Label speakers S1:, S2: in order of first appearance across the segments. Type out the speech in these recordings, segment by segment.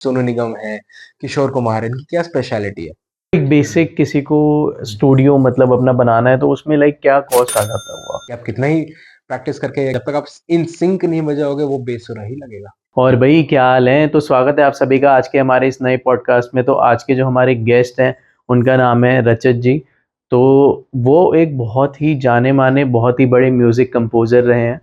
S1: सोनू निगम है, किशोर कुमार है, इनकी क्या स्पेशलिटी है?
S2: एक बेसिक किसी को स्टूडियो मतलब अपना बनाना है तो उसमें लाइक क्या कॉस्ट आ जाता हुआ।
S1: कि आप कितना ही प्रैक्टिस करके जब तक आप इन सिंक नहीं बजाओगे वो बेसुरा ही लगेगा।
S2: और भाई क्या हाल है, तो स्वागत है आप सभी का आज के हमारे इस नए पॉडकास्ट में। तो आज के जो हमारे गेस्ट हैं उनका नाम है रचित जी। तो वो एक बहुत ही जाने माने बहुत ही बड़े म्यूजिक कंपोजर रहे हैं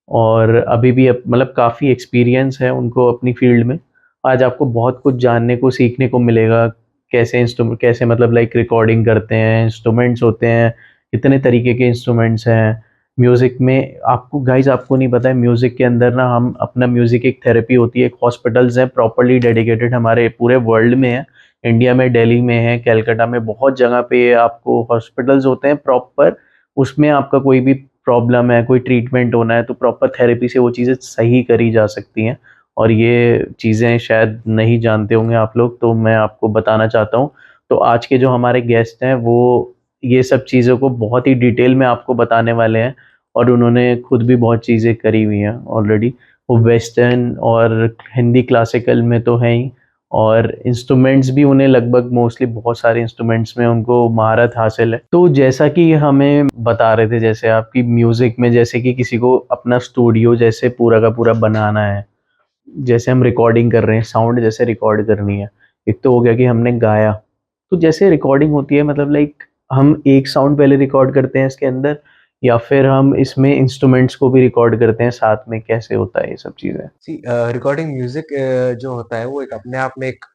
S2: और अभी भी मतलब काफ़ी एक्सपीरियंस है उनको अपनी फील्ड में। आज आपको बहुत कुछ जानने को सीखने को मिलेगा। कैसे इंस्ट्रूमेंट कैसे मतलब लाइक रिकॉर्डिंग करते हैं, इंस्ट्रूमेंट्स होते हैं, कितने तरीके के इंस्ट्रूमेंट्स हैं म्यूज़िक में। आपको गाइज आपको नहीं पता है, म्यूज़िक के अंदर ना हम अपना म्यूज़िक एक थेरेपी होती है। एक हॉस्पिटल्स हैं प्रॉपरली डेडिकेटेड हमारे पूरे वर्ल्ड में है। इंडिया में दिल्ली में है, कलकत्ता में, बहुत जगह पे आपको हॉस्पिटल्स होते हैं प्रॉपर। उसमें आपका कोई भी प्रॉब्लम है, कोई ट्रीटमेंट होना है तो प्रॉपर थेरेपी से वो चीज़ें सही करी जा सकती हैं। और ये चीज़ें शायद नहीं जानते होंगे आप लोग, तो मैं आपको बताना चाहता हूँ। तो आज के जो हमारे गेस्ट हैं वो ये सब चीज़ों को बहुत ही डिटेल में आपको बताने वाले हैं। और उन्होंने खुद भी बहुत चीज़ें करी हुई हैं ऑलरेडी। वो वेस्टर्न और हिंदी क्लासिकल में तो हैं ही, और इंस्ट्रूमेंट्स भी उन्हें लगभग मोस्टली बहुत सारे इंस्ट्रूमेंट्स में उनको महारत हासिल है। तो जैसा कि हमें बता रहे थे, जैसे आपकी म्यूज़िक में जैसे कि किसी को अपना स्टूडियो जैसे पूरा का पूरा बनाना है, जैसे हम रिकॉर्डिंग कर रहे हैं, साउंड जैसे रिकॉर्ड करनी है। एक तो हो गया कि हमने गाया, तो जैसे रिकॉर्डिंग होती है मतलब लाइक हम एक साउंड पहले रिकॉर्ड करते हैं इसके अंदर, या फिर हम इसमें इंस्ट्रूमेंट्स को भी रिकॉर्ड करते हैं साथ में, कैसे होता है ये सब चीज़ें।
S1: सी रिकॉर्डिंग म्यूजिक जो होता है वो एक अपने आप में एक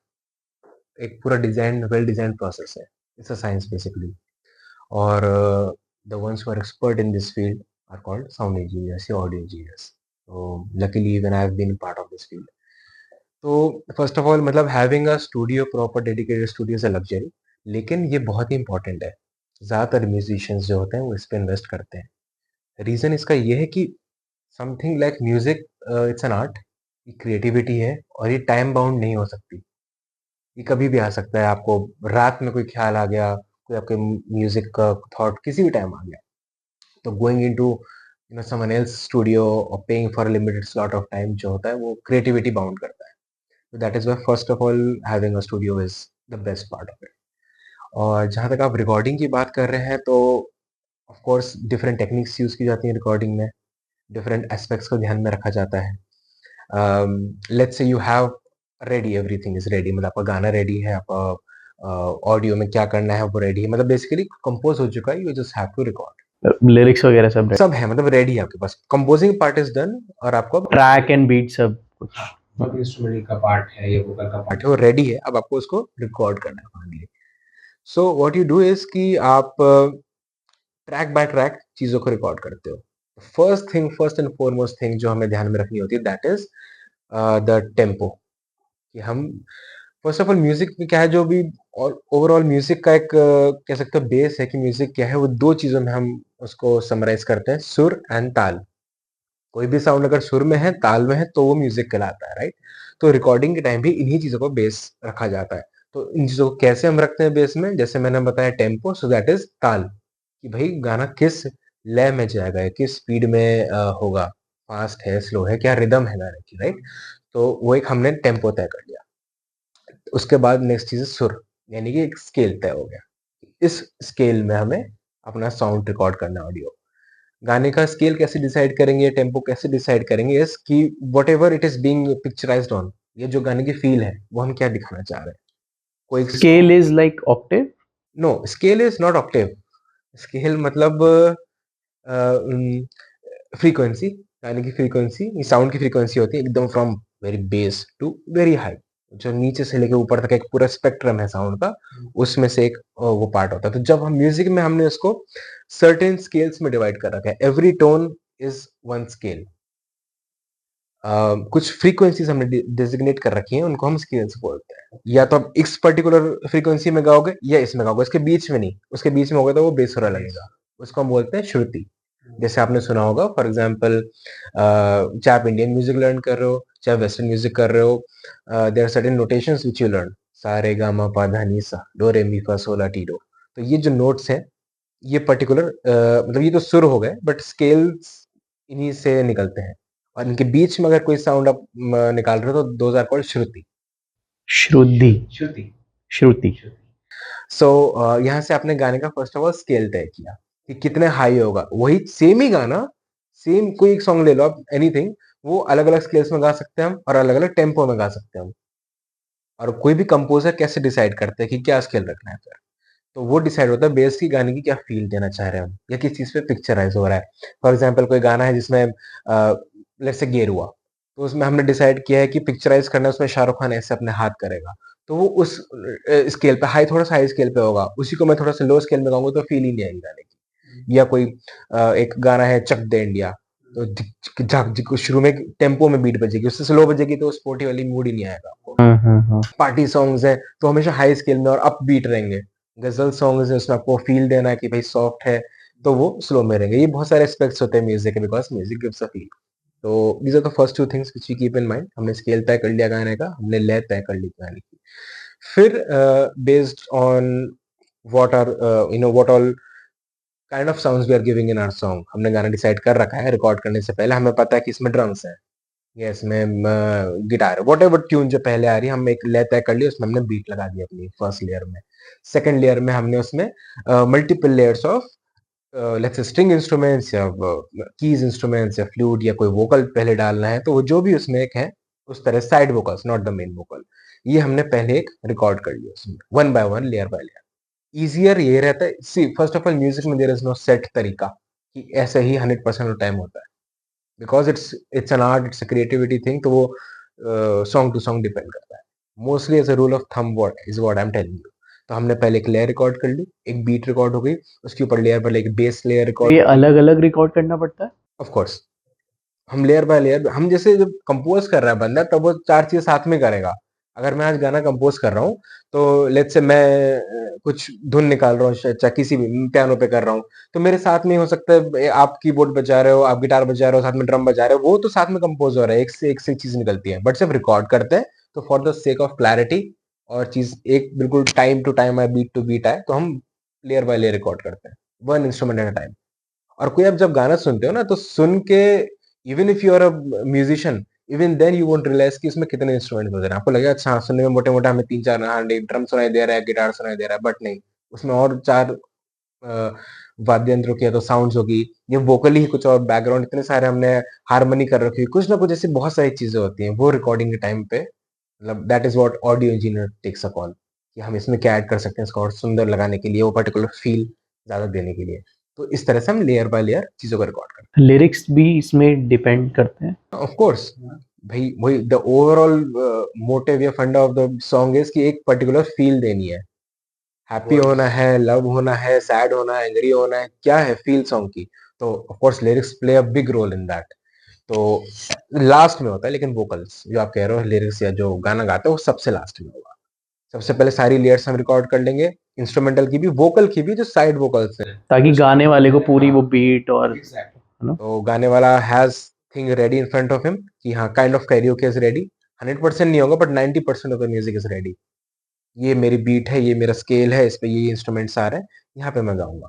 S1: पूरा डिजाइन वेल डिजाइन प्रोसेस है। It's a science basically. और the ones who are expert in this field are called sound engineers या ऑडियो इंजीनियर्स। तो luckily when I have been part of this field, तो first of all मतलब having a studio, proper dedicated studio is a luxury. लेकिन ये बहुत ही important है। ज़्यादातर musicians जो होते हैं वो इस पे इन्वेस्ट करते हैं। रीज़न इसका ये है कि something like music, it's an art, ये क्रिएटिविटी है और ये टाइम बाउंड नहीं हो सकती। ये कभी भी आ सकता है। आपको रात में कोई ख्याल आ गया, कोई आपके म्यूजिक का थॉट किसी भी टाइम आ गया, तो going into someone else studio और paying for a limited slot of time जो होता है वो क्रिएटिविटी बाउंड करता है। So that is why first of all having a studio is the best part of it. और जहाँ तक आप रिकॉर्डिंग की बात कर रहे हैं तो of course different techniques use की जाती हैं रिकॉर्डिंग में, डिफरेंट एस्पेक्ट्स को ध्यान में रखा जाता है। Let's say you have ready, everything is ready, मतलब आपका गाना रेडी है, आपका ऑडियो में क्या करना है वो रेडी है, मतलब बेसिकली कंपोज हो चुका है, you just have to record.
S2: Lyrics वगैरह सब,
S1: सब है, मतलब रेडी है आपके पास, कंपोजिंग पार्ट इज डन और आपको अब
S2: ट्रैक एंड बीट सब कुछ।
S1: अब इंस्ट्रूमेंट का पार्ट है, ये वोकल का पार्ट है, वो रेडी है, अब आपको उसको रिकॉर्ड करना है finally. So what you do is कि आप ट्रैक बाय ट्रैक चीजों को रिकॉर्ड करते हो। फर्स्ट एंड फॉरमोस्ट थिंग जो हमें ध्यान में रखनी होती है दैट इज द टेम्पो। कि हम फर्स्ट ऑफ ऑल म्यूजिक में क्या है, जो भी ओवरऑल म्यूजिक का एक कह सकते हो बेस है कि म्यूजिक क्या है, वो दो चीजों में हम उसको समराइज करते हैं, सुर एंड ताल। कोई भी साउंड अगर सुर में है, ताल में है, तो वो म्यूजिक कहलाता है, राइट? तो रिकॉर्डिंग के टाइम भी इन्हीं चीजों को बेस रखा जाता है। तो इन चीजों को कैसे हम रखते हैं बेस में, जैसे मैंने बताया टेम्पो, सो दैट इज ताल, कि भाई गाना किस लय में जाएगा या किस स्पीड में होगा, फास्ट है, स्लो है, क्या रिदम है गाने की, राइट? तो वो एक हमने टेम्पो तय कर लिया। उसके बाद नेक्स्ट चीज है सुर, यानी कि एक स्केल तय हो गया। इस स्केल में हमें अपना साउंड रिकॉर्ड करना है, ऑडियो। गाने का स्केल कैसे डिसाइड करेंगे, टेम्पो कैसे डिसाइड करेंगे, इस कि what ever it is being picturised on, ये जो गाने की फील है वो हम क्या दिखाना चाह रहे हैं। कोई
S2: scale is like octave.
S1: No, scale is not octave. Scale मतलब फ्रीक्वेंसी, गाने की फ्रीक्वेंसी, साउंड की फ्रीक्वेंसी होती है एकदम from very base to very high. जो नीचे से लेके ऊपर तक एक पूरा स्पेक्ट्रम है साउंड का, उसमें से एक वो पार्ट होता है। तो जब हम म्यूजिक में हमने उसको सर्टेन स्केल्स में डिवाइड कर रखा है, every tone is one scale. कुछ फ्रीक्वेंसीज हमने डेजिग्नेट कर रखी हैं, उनको हम स्केल्स बोलते हैं। या तो आप इस पर्टिकुलर फ्रीक्वेंसी में गाओगे या इसमें गाओगे, इसके बीच में नहीं। उसके बीच में होगा तो वो बेसुरा लगेगा, उसको हम बोलते हैं श्रुति। जैसे आपने सुना होगा, फॉर एग्जाम्पल चाहे आप इंडियन म्यूजिक लर्न कर रहे हो, चाहे वेस्टर्न म्यूजिक कर रहे हो, there are certain notations which you learn, सा रे गा मा पा धा नी सा, डो रे मी फा सोला टी डो। तो ये जो नोट्स हैं, ये पर्टिकुलर मतलब ये तो सुर हो गए, बट स्केल्स इन्हीं से निकलते हैं। और इनके बीच में अगर कोई साउंड आप निकाल रहे हो तो दोज आर कॉल्ड श्रुति।
S2: श्रुति।
S1: श्रुति।
S2: श्रुति।
S1: सो यहाँ से आपने गाने का फर्स्ट ऑफ ऑल स्केल तय किया कि कितने हाई होगा। वही सेम ही गाना, सेम कोई एक सॉन्ग ले लो आप, एनीथिंग, वो अलग-अलग स्केल्स में गा सकते हैं हम और अलग-अलग टेम्पो में गा सकते हैं हम। और कोई भी कंपोज़र कैसे डिसाइड करता है कि क्या स्केल रखना है फिर? तो वो डिसाइड होता है बेस की गाने की क्या फ़ील देना चाह रहे हैं हम या किस चीज़ पे पिक्चराइज़ हो रहा है। फॉर एग्ज़ाम्पल कोई गाना है जिसमें लेट्स से गेरुआ, तो उसमें हमने डिसाइड किया है कि पिक्चराइज़ करना है उसमें शाहरुख खान ऐसे अपने हाथ करेगा। तो वो उस स्केल पे थोड़ा-सा हाई स्केल पे होगा। उसी को मैं थोड़ा-सा लो स्केल में गाऊँगा तो फ़ील ही नहीं आएगी गाने की। या कोई एक गाना है चक दे इंडिया, तो झिक झिक झाक झिक शुरू में टेम्पो में बीट बजेगी, उससे स्लो बजेगी तो स्पोर्टी वाली मूड ही नहीं आएगा आपको। पार्टी सॉन्ग्स हैं तो हमेशा हाई स्केल में और अपबीट रहेंगे। गज़ल सॉन्ग्स हैं उसमें आपको फ़ील देना है कि भाई सॉफ्ट है, तो वो स्लो में रहेंगे। ये बहुत सारे एस्पेक्ट्स होते हैं म्यूज़िक के because music gives a feel. तो these are the first 2 things which we keep in mind. हमने स्केल तय कर लिया गाने का, हमने लय तय कर ली गाने की। फिर based on what all kind of sounds we are giving in our song, हमने गाना डिसाइड कर रखा है रिकॉर्ड करने से पहले। हमें पता है कि इसमें ड्रम्स हैं या इसमें गिटार है, व्हाटएवर ट्यून जो पहले आ रही है, हम एक लय तय कर ली, उसमें हमने बीट लगा दी अपनी फर्स्ट लेयर में। सेकंड लेयर में हमने उसमें multiple layers of let's say string instruments या कीज इंस्ट्रूमेंट्स या फ्लूट या कोई वोकल पहले डालना है, तो वो जो भी उसमें एक है, उस तरह side vocals, not the main vocal, ये हमने पहले एक रिकॉर्ड कर लिया उसमें, one by one, layer by layer. Easier ये रहता है, see first of all music में देयर इज नो सेट तरीका कि ऐसे ही 100% टाइम होता है, because it's an art, it's a creativity thing, तो वो सॉन्ग टू सॉन्ग डिपेंड करता है। Mostly as a rule of thumb what I am telling you. तो हमने पहले एक लेयर रिकॉर्ड कर ली, एक बीट रिकॉर्ड हो गई, उसके ऊपर लेयर पर एक बेस लेयर
S2: तो
S1: रिकॉर्ड
S2: ये
S1: हो गई।
S2: अलग-अलग रिकॉर्ड करना पड़ता है?
S1: ऑफ कोर्स हम लेयर बाय लेयर, हम जैसे जब कंपोज कर रहा है बंदा तब वो चार चीजें साथ में करेगा। अगर मैं आज गाना कंपोज कर रहा हूँ तो लेट्स से मैं कुछ धुन निकाल रहा हूँ, चाहे किसी भी पियानो पे कर रहा हूँ, तो मेरे साथ में ही हो सकता है आप कीबोर्ड बजा रहे हो, आप गिटार बजा रहे हो, साथ में ड्रम बजा रहे हो, वो तो साथ में कंपोज हो रहा है, एक से एक चीज निकलती है। बट जब रिकॉर्ड करते हैं तो for the sake of clarity और चीज एक बिल्कुल टाइम टू टाइम आए, बीट टू बीट आए, तो हम लेयर बाय लेयर रिकॉर्ड करते हैं, one instrument at a time. और कोई आप जब गाना सुनते हो ना तो सुन के, even if you are a musician, even then you won't realize कि इसमें कितने इंस्ट्रूमेंट बज रहे हैं। आपको लगेगा अच्छा हाँ, सुनने में मोटे मोटे हमें तीन चार, हाँ ड्रम सुनाई दे रहा है, गिटार सुनाई दे रहा है, बट नहीं, उसमें और चार वाद्य यंत्रों की या तो साउंड्स होगी, ये वोकली ही कुछ और बैकग्राउंड, इतने सारे हमने हारमोनी कर रखी है, कुछ ना कुछ ऐसी बहुत सारी चीजें होती हैं वो रिकॉर्डिंग के टाइम पे, मतलब that is what audio engineer takes a call, कि हम इसमें क्या ऐड कर सकते हैं इसको और सुंदर लगाने के लिए, वो पर्टिकुलर फील ज्यादा देने के लिए। तो इस तरह से हम लेयर बाय लेयर चीजों को रिकॉर्ड करते
S2: लिरिक्स भी इसमें डिपेंड करते हैं?
S1: हैं। ऑफ कोर्स भाई, वही द ओवरऑल मोटिव या फंडा ऑफ द सॉन्ग इज कि एक पर्टिकुलर फील देनी है। हैप्पी होना है, लव होना है, सैड होना है, एंग्री होना है, क्या है फील सॉन्ग की, तो of course lyrics play a big role in that. तो लास्ट में होता है, लेकिन वोकल्स जो आप कह रहे हो, लिरिक्स या जो गाना गाते हो, वो सबसे लास्ट में होगा। सबसे पहले सारी लेयर्स हम रिकॉर्ड कर लेंगे, इंस्ट्रूमेंटल की भी, वोकल की भी, जो साइड वोकल्स हैं,
S2: ताकि गाने वाले को पूरी वो बीट और
S1: एग्जैक्टली।
S2: है ना?
S1: तो गाने वाला has thing ready in front of him कि हाँ kind of karaoke is ready. 100% नहीं होगा but 90% of the music is ready. ये मेरी बीट है, ये मेरा स्केल है, इस पे ये इंस्ट्रूमेंट्स आ रहे हैं, यहाँ पे मैं गाऊंगा।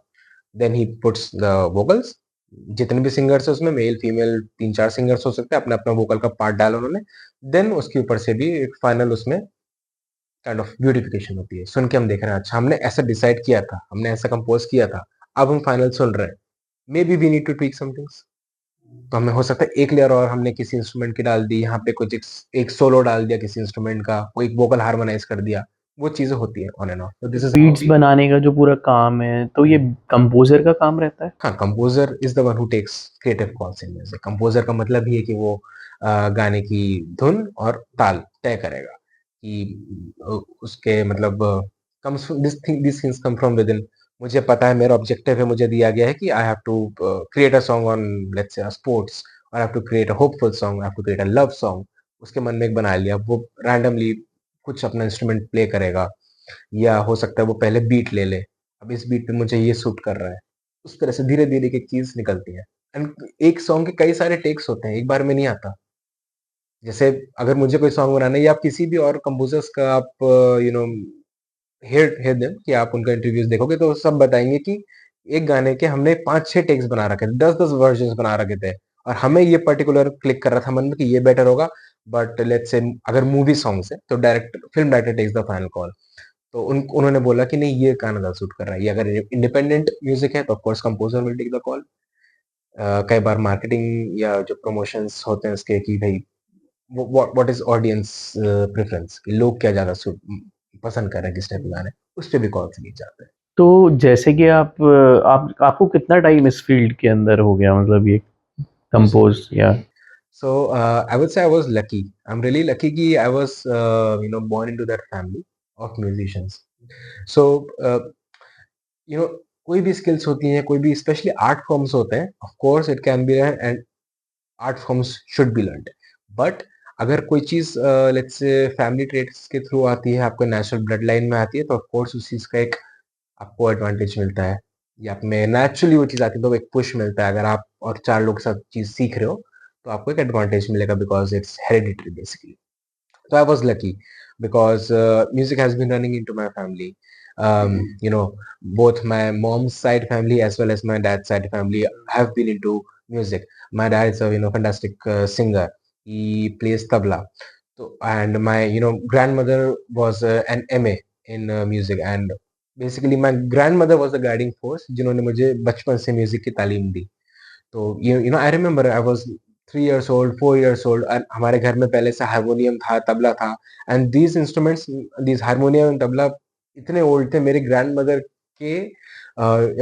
S1: Then he puts the vocals, जितने भी सिंगर्स है उसमें, मेल फीमेल 3-4 सिंगर्स हो सकते हैं, अपना अपना वोकल का पार्ट डाला उन्होंने। देन उसके ऊपर से भी एक फाइनल उसमें काइंड ऑफ ब्यूटिफिकेशन होती है, सुन के हम देख रहे हैं अच्छा हमने ऐसा डिसाइड किया था, हमने ऐसा कंपोज किया था, अब हम फाइनल सुन रहे हैं, maybe we need to tweak some things. तो हमें हो सकता है एक लेयर और हमने किसी इंस्ट्रूमेंट की डाल दी, यहाँ पे कुछ एक सोलो डाल दिया किसी इंस्ट्रूमेंट का, कोई एक वोकल हार्मोनाइज कर दिया, वो चीजें होती है ऑन एंड ऑफ। तो this is how
S2: beats
S1: we.
S2: बनाने का जो पूरा काम है, तो ये कंपोज़र का काम रहता है?
S1: हाँ, composer is the one who takes creative calls in music. Composer का मतलब ही है कि वो गाने की धुन और ताल तय करेगा कि उसके मतलब comes this things come from within. मुझे पता है, मेरा ऑब्जेक्टिव है, मुझे दिया गया है कि I have to create a song on let's say sports, और I have to create a hopeful song, I have to create a love song. उसके मन में एक बना लिया, वो रैंडमली कुछ अपना इंस्ट्रूमेंट प्ले करेगा, या हो सकता है वो पहले बीट ले ले, अब इस बीट पे मुझे ये सूट कर रहा है। उस तरह से धीरे-धीरे एक-एक चीज़ निकलती है। एंड एक सॉन्ग के कई सारे टेक्स होते हैं, एक बार में नहीं आता। जैसे अगर मुझे कोई सॉन्ग बनाना है या आप किसी भी और कंपोज़र्स का आप you know here hear them कि आप उनका इंटरव्यूज़ देखोगे तो सब बताएँगे कि एक गाने के हमने 5-6 टेक्स बना रखे थे, 10-10 वर्जन्स बना रखे थे और हमें ये पर्टिकुलर क्लिक कर रहा था मन में कि ये बेटर होगा। बट लेट्स से अगर मूवी सॉन्ग्स है तो director film director takes the final call. तो उन्होंने बोला कि नहीं ये गाना ज़्यादा सूट कर रहा है। ये अगर इंडिपेंडेंट म्यूज़िक है तो of course composer will take the call. कई बार मार्केटिंग या जो प्रमोशंस होते हैं उसके कि भई व्हाट इज़ ऑडियंस प्रेफरेंस, कि लोग क्या ज़्यादा पसंद कर रहे हैं किस टाइप के गाने, उस पे भी कॉल्स लिए जाते हैं।
S2: तो जैसे कि आप आपको कितना टाइम इस फील्ड के अंदर हो गया, मतलब ये कंपोज या
S1: So I would say I was lucky. I'm really lucky कि I was born into that family of musicians. So कोई भी स्किल्स होती हैं, कोई भी स्पेशली आर्ट फॉर्म्स होते हैं, of course it can B and art forms should be learned. But अगर कोई चीज़ लेट्स से फैमिली ट्रेट्स के थ्रू आती है, आपको नेचुरल ब्लड लाइन में आती है, तो ऑफ कोर्स उस चीज़ का एक आपको एडवांटेज मिलता है, या आप में नेचुरली वो चीज़ आती है तो एक पुश मिलता है। अगर आप और 4 लोग के साथ चीज़ सीख रहे हो, तो आपको एक एडवांटेज मिलेगा because it's hereditary basically. So I was lucky because music has been running into my family. Both my mom's side family as well as my dad's side family have been into music. My dad is a fantastic singer. He plays tabla. So, and my grandmother was an MA in music, and basically my grandmother was the guiding force जिन्होंने मुझे बचपन से music की तालीम दी। तो I remember I was 3 years old, 4 years old, and हमारे घर में पहले से हारमोनियम था, तबला था, and these harmonium and tabla इतने ओल्ड थे। मेरी ग्रैंडमदर के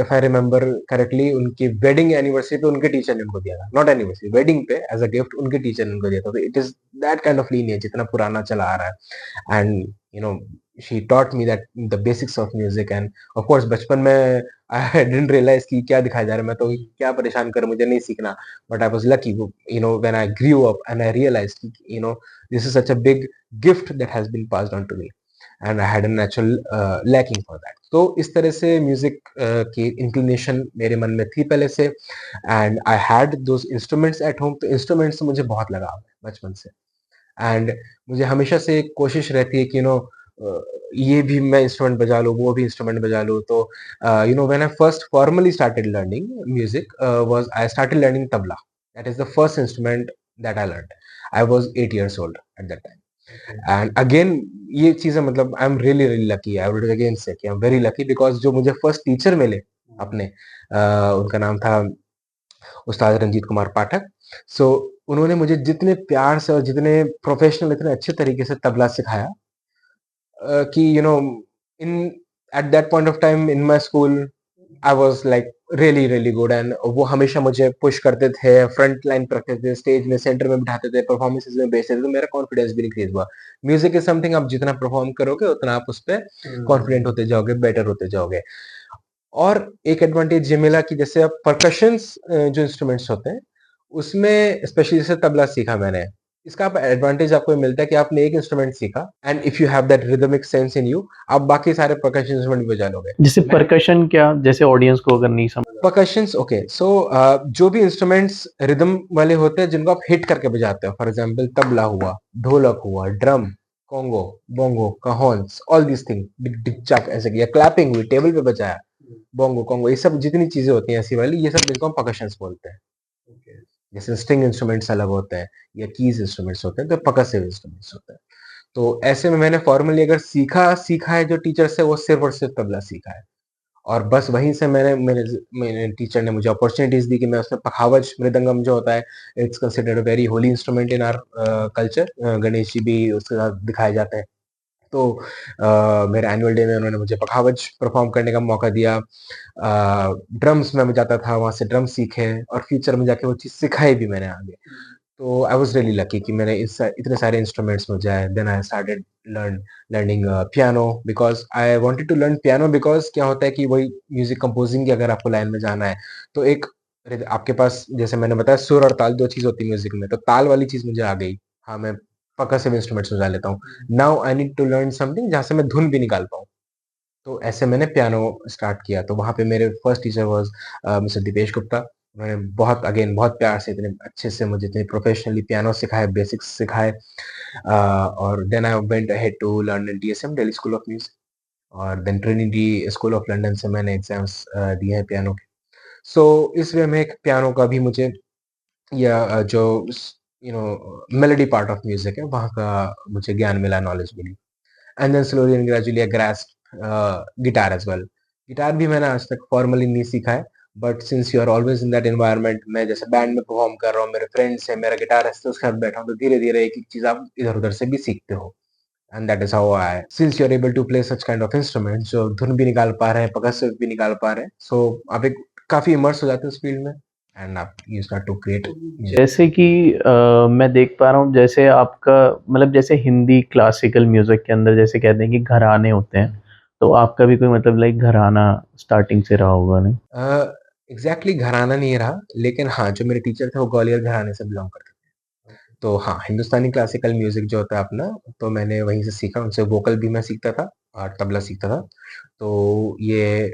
S1: इफ आई रिमेंबर करेक्टली उनकी वेडिंग एनिवर्सरी पे उनके टीचर ने उनको दिया था। नॉट एनिवर्सरी, वेडिंग पे एज़ अ गिफ्ट उनके टीचर ने उनको दिया था। तो it is that kind of lineage, इतना पुराना चला आ रहा है। And she taught me that the basics of music, and of course बचपन में आई डिडंट रियलाइज़ कि क्या दिखाया जा रहा है, मैं तो क्या परेशान कर, मुझे नहीं सीखना। But I was lucky, when I grew up and I realized, this is such a big gift that has been passed on to me, and I had a natural liking for that. तो इस तरह से music की inclination मेरे मन में थी पहले से, and I had those instruments at home. तो इंस्ट्रूमेंट्स से मुझे बहुत लगाव है बचपन से, एंड मुझे हमेशा से एक कोशिश रहती है कि ये भी मैं इंस्ट्रूमेंट बजा लूँ, वो भी इंस्ट्रूमेंट बजा लूँ। तो when I first formally started learning music was I started learning tabla. That is the first instrument that I learned. I was 8 years old at that time, and again ये चीज़ें, मतलब I am really really lucky. I would again से कि I am very lucky because जो मुझे first teacher मिले अपने, उनका नाम था उस्ताद रंजीत कुमार पाठक। सो उन्होंने मुझे जितने प्यार से और जितने प्रोफेशनल, इतने अच्छे तरीके से तबला सिखाया कि in at that point of time in my school I was like really really good, and वो हमेशा मुझे पुश करते थे, फ्रंट लाइन पे रखते थे, स्टेज में सेंटर में बिठाते थे, परफॉर्मेंसेस में भेजते थे, तो मेरा कॉन्फिडेंस भी इंक्रीज हुआ। म्यूजिक इज समथिंग, आप जितना परफॉर्म करोगे उतना आप उस पे कॉन्फिडेंट होते जाओगे, बेटर होते जाओगे। और एक एडवांटेज ये मिला कि जैसे अब परकशंस जो इंस्ट्रूमेंट्स होते हैं, उसमें स्पेशली जैसे तबला सीखा मैंने, इसका आप एडवांटेज आपको ये मिलता है कि आपने एक इंस्ट्रूमेंट सीखा, and if you have that rhythmic sense in you, आप बाकी सारे परकशन इंस्ट्रूमेंट भी बजा लोगे।
S2: जैसे परकशन क्या, जैसे ऑडियंस को अगर नहीं समझ
S1: परकशंस, ओके, सो जो भी इंस्ट्रूमेंट्स रिदम वाले होते हैं जिनको आप हिट करके बजाते हो, फॉर एग्जांपल तबला हुआ, ढोलक हुआ, drum, conga, bongo, cajons, all this thing, डिक डिक चक ऐसे किया, क्लैपिंग हुई, टेबल पे बजाया, बोंगो, कोंगो, ये सब जितनी चीजें होती हैं ऐसी वाली, ये सब जिनको हम परकशंस बोलते हैं। जैसे स्ट्रिंग इंस्ट्रूमेंट्स अलग होते हैं या कीज इंस्ट्रूमेंट्स होते हैं, तो परकसिव इंस्ट्रूमेंट्स होते हैं। तो ऐसे में मैंने फॉर्मली अगर सीखा है जो टीचर से, वो सिर्फ और सिर्फ तबला सीखा है। और बस वहीं से मेरे टीचर ने मुझे अपॉर्चुनिटीज दी कि मैं उसमें पखावज मृदंगम जो होता है, it's considered a very holy instrument in our culture. Ganesh ji भी उसके साथ दिखाए जाते हैं। तो मेरे एनुअल डे में उन्होंने मुझे पखावज परफॉर्म करने का मौका दिया। ड्रम्स में मैं जाता था, वहाँ से ड्रम सीखे, और फ्यूचर में जाके वो चीज़ सिखाई भी मैंने आगे। तो आई वाज़ रियली लकी कि मैंने इतने सारे इंस्ट्रूमेंट्स में जाए। Then I started learning piano, because I wanted to learn piano, because क्या होता है कि वही म्यूज़िक कंपोज़िंग की अगर आपको लाइन में जाना है, तो एक आपके पास, जैसे मैंने बताया, सुर और ताल 2 चीज़ होती है म्यूज़िक में, तो ताल वाली चीज़ मुझे आ गई। हाँ, मैं परकसिव इंस्ट्रूमेंट्स बजा लेता हूँ। Now I need to learn something जहाँ से मैं धुन भी निकाल पाऊँ। तो ऐसे मैंने पियानो स्टार्ट किया। तो वहाँ पे मेरे first teacher was mister Dipesh Gupta. उन्होंने बहुत प्यार से, इतने अच्छे से मुझे इतने प्रोफेशनली पियानो सिखाए, बेसिक्स सिखाए। और then I went ahead to learn in DSM, Delhi school of music, और then Trinity school of London से मैंने एग्ज़ाम्स दिए हैं पियानो के। सो इस वे में एक पियानो का भी मुझे, या जो मेलोडी पार्ट ऑफ म्यूजिक है, वहाँ का मुझे ज्ञान मिला, नॉलेज मिली। And then slowly and gradually I grasped guitar as well. Guitar भी मैंने आज तक फॉर्मली नहीं सीखा है, but since you are always in that environment, मैं जैसे बैंड में परफॉर्म कर रहा हूँ, मेरे फ्रेंड्स हैं, मेरा गिटार है, तो उसके साथ बैठा हूँ, तो धीरे-धीरे एक-एक चीज़ आप इधर-उधर से भी सीखते हो। And that is how I since you are able to play such kind of instrument, जो धुन भी निकाल पा रहे हैं, परकसिव भी निकाल पा रहे हैं, सो आप एक काफ़ी इमर्स हो जाते हो उस फील्ड में, एंड आप you start to create music.
S2: जैसे कि मैं देख पा रहा हूँ जैसे आपका मतलब जैसे हिंदी क्लासिकल म्यूजिक के अंदर जैसे कहते हैं कि घराने होते हैं, तो आपका भी कोई मतलब लाइक घराना स्टार्टिंग से रहा होगा नहीं?
S1: एग्ज़ैक्टली घराना नहीं रहा, लेकिन हाँ, जो मेरे टीचर थे वो ग्वालियर घराने से बिलॉन्ग करते थे। तो हाँ, हिंदुस्तानी क्लासिकल म्यूज़िक जो होता है अपना, तो मैंने वहीं से सीखा, उनसे वोकल भी मैं सीखता था और तबला सीखता था। तो ये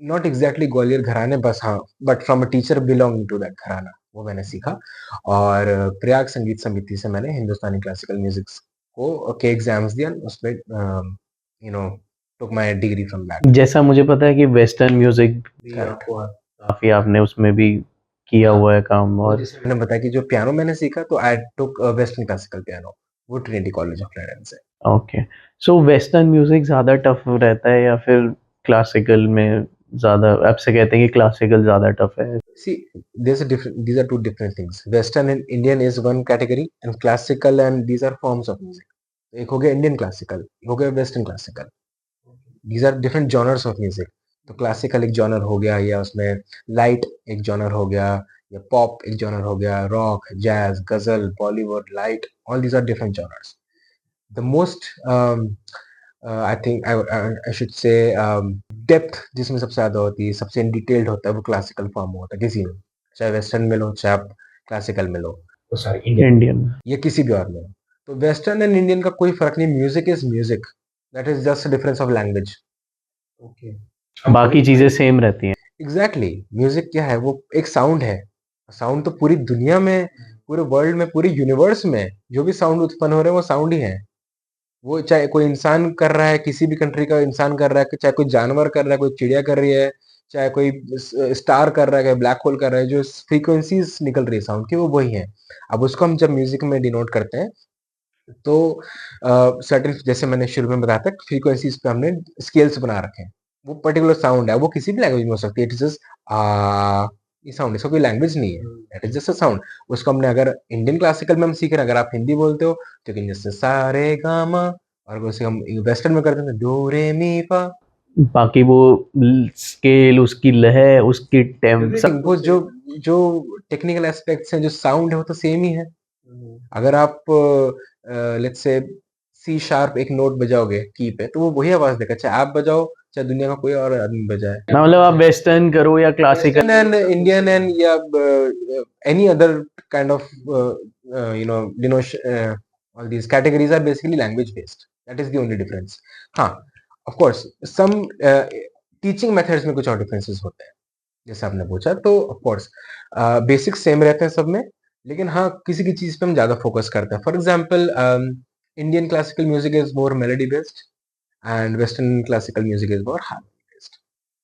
S1: नॉट एग्ज़ैक्टली ग्वालियर घराने, बस हाँ, but from a teacher belonging to that gharana, वो मैंने सीखा। और प्रयाग संगीत समिति से मैंने हिंदुस्तानी क्लासिकल म्यूज़िक्स को के एग्ज़ाम्स दिया, उसमें यू नो टूक माय डिग्री फ्रॉम दैट।
S2: जैसा मुझे पता है कि वेस्टर्न म्यूजिक भी
S1: करेक्ट।
S2: आपको काफ़ी आपने उसमें भी किया
S1: हाँ,
S2: हुआ है काम
S1: वो
S2: और
S1: जैसे मैंने बताया कि जो पियानो मैंने सीखा, तो आई टूक वेस्टर्न क्लासिकल पियानो, वो ट्रिनिटी कॉलेज ऑफ लंदन से।
S2: ओके। सो वेस्टर्न म्यूजिक ज़्यादा टफ रहता है या फिर क्लासिकल में ज़्यादा आपसे कहते हैं कि क्लासिकल ज़्यादा टफ है?
S1: See, these are two different things. Western and Indian is one category, and classical and these are forms of music. एक हो गया इंडियन क्लासिकल, एक हो गया western classical. These are different genres of music. तो classical एक genre हो गया, या उसमें लाइट एक जॉनर हो गया, या पॉप एक जॉनर हो गया, rock, jazz, ghazal, Bollywood, light, all these are different genres. The most I think I should say depth जिसमें सबसे ज़्यादा होती है, सबसे डिटेल्ड होता है, वो क्लासिकल फॉर्म में होता है किसी में, चाहे वेस्टर्न में लो, चाहे आप क्लासिकल में लो, तो सॉरी इंडियन,
S2: इंडियन।
S1: या किसी भी और में हो। तो वेस्टर्न एंड इंडियन का कोई फर्क नहीं, music is music, that is just difference of language. Okay.
S2: बाकी चीज़ें सेम रहती हैं।
S1: एग्जैक्टली, म्यूजिक क्या है, वो एक साउंड है। साउंड तो पूरी दुनिया में, पूरे वर्ल्ड में, पूरे यूनिवर्स में जो भी साउंड उत्पन्न हो रहे हैं, वो साउंड ही है। वो चाहे कोई इंसान कर रहा है, किसी भी कंट्री का इंसान कर रहा है, चाहे कोई जानवर कर रहा है, कोई चिड़िया कर रही है, चाहे कोई स्टार कर रहा है, कोई ब्लैक होल कर रहा है, जो फ्रीक्वेंसीज निकल रही है साउंड की, वो वही है। अब उसको हम जब म्यूजिक में डिनोट करते हैं, तो सर्टेन, जैसे मैंने शुरू में बताया था, फ्रीक्वेंसीज पे हमने स्केल्स बना रखे हैं। वो पर्टिकुलर साउंड है, वो किसी भी लैंग्वेज में हो सकती है। इट इज जस्ट ये साउंड, इसका कोई लैंग्वेज नहीं है, that is just a sound. उसको हमने, अगर इंडियन क्लासिकल में हम सीख रहे हैं, अगर आप हिंदी बोलते हो, तो जैसे सा रे गा मा, और उसे हम वेस्टर्न में करते हैं, तो डो रे मी फा।
S2: बाकी वो स्केल, उसकी लय, उसकी टेम्प सब
S1: एवरीथिंग, वो जो जो टेक्निकल एस्पेक्ट्स हैं, जो साउंड है, वो तो सेम ही है। अगर आप लेट्स से सी शार्प एक नोट बजाओगे की पे, तो वो वही आवाज देगा, चाहे आप बजाओ, चाहे दुनिया का कोई और आदमी बजाए।
S2: मतलब आप वेस्टर्न करो या classical.
S1: Western and Indian and या any other kind of denomination, all these categories are basically language based, that is the only difference. हाँ, of course some teaching methods में कुछ और differences होते हैं, जैसे आपने पूछा, तो ऑफ कोर्स बेसिक सेम रहते हैं सब में, लेकिन हाँ, किसी की चीज पे हम ज्यादा फोकस करते हैं। For example, Indian classical music is more melody based, and western classical music is more harmony based.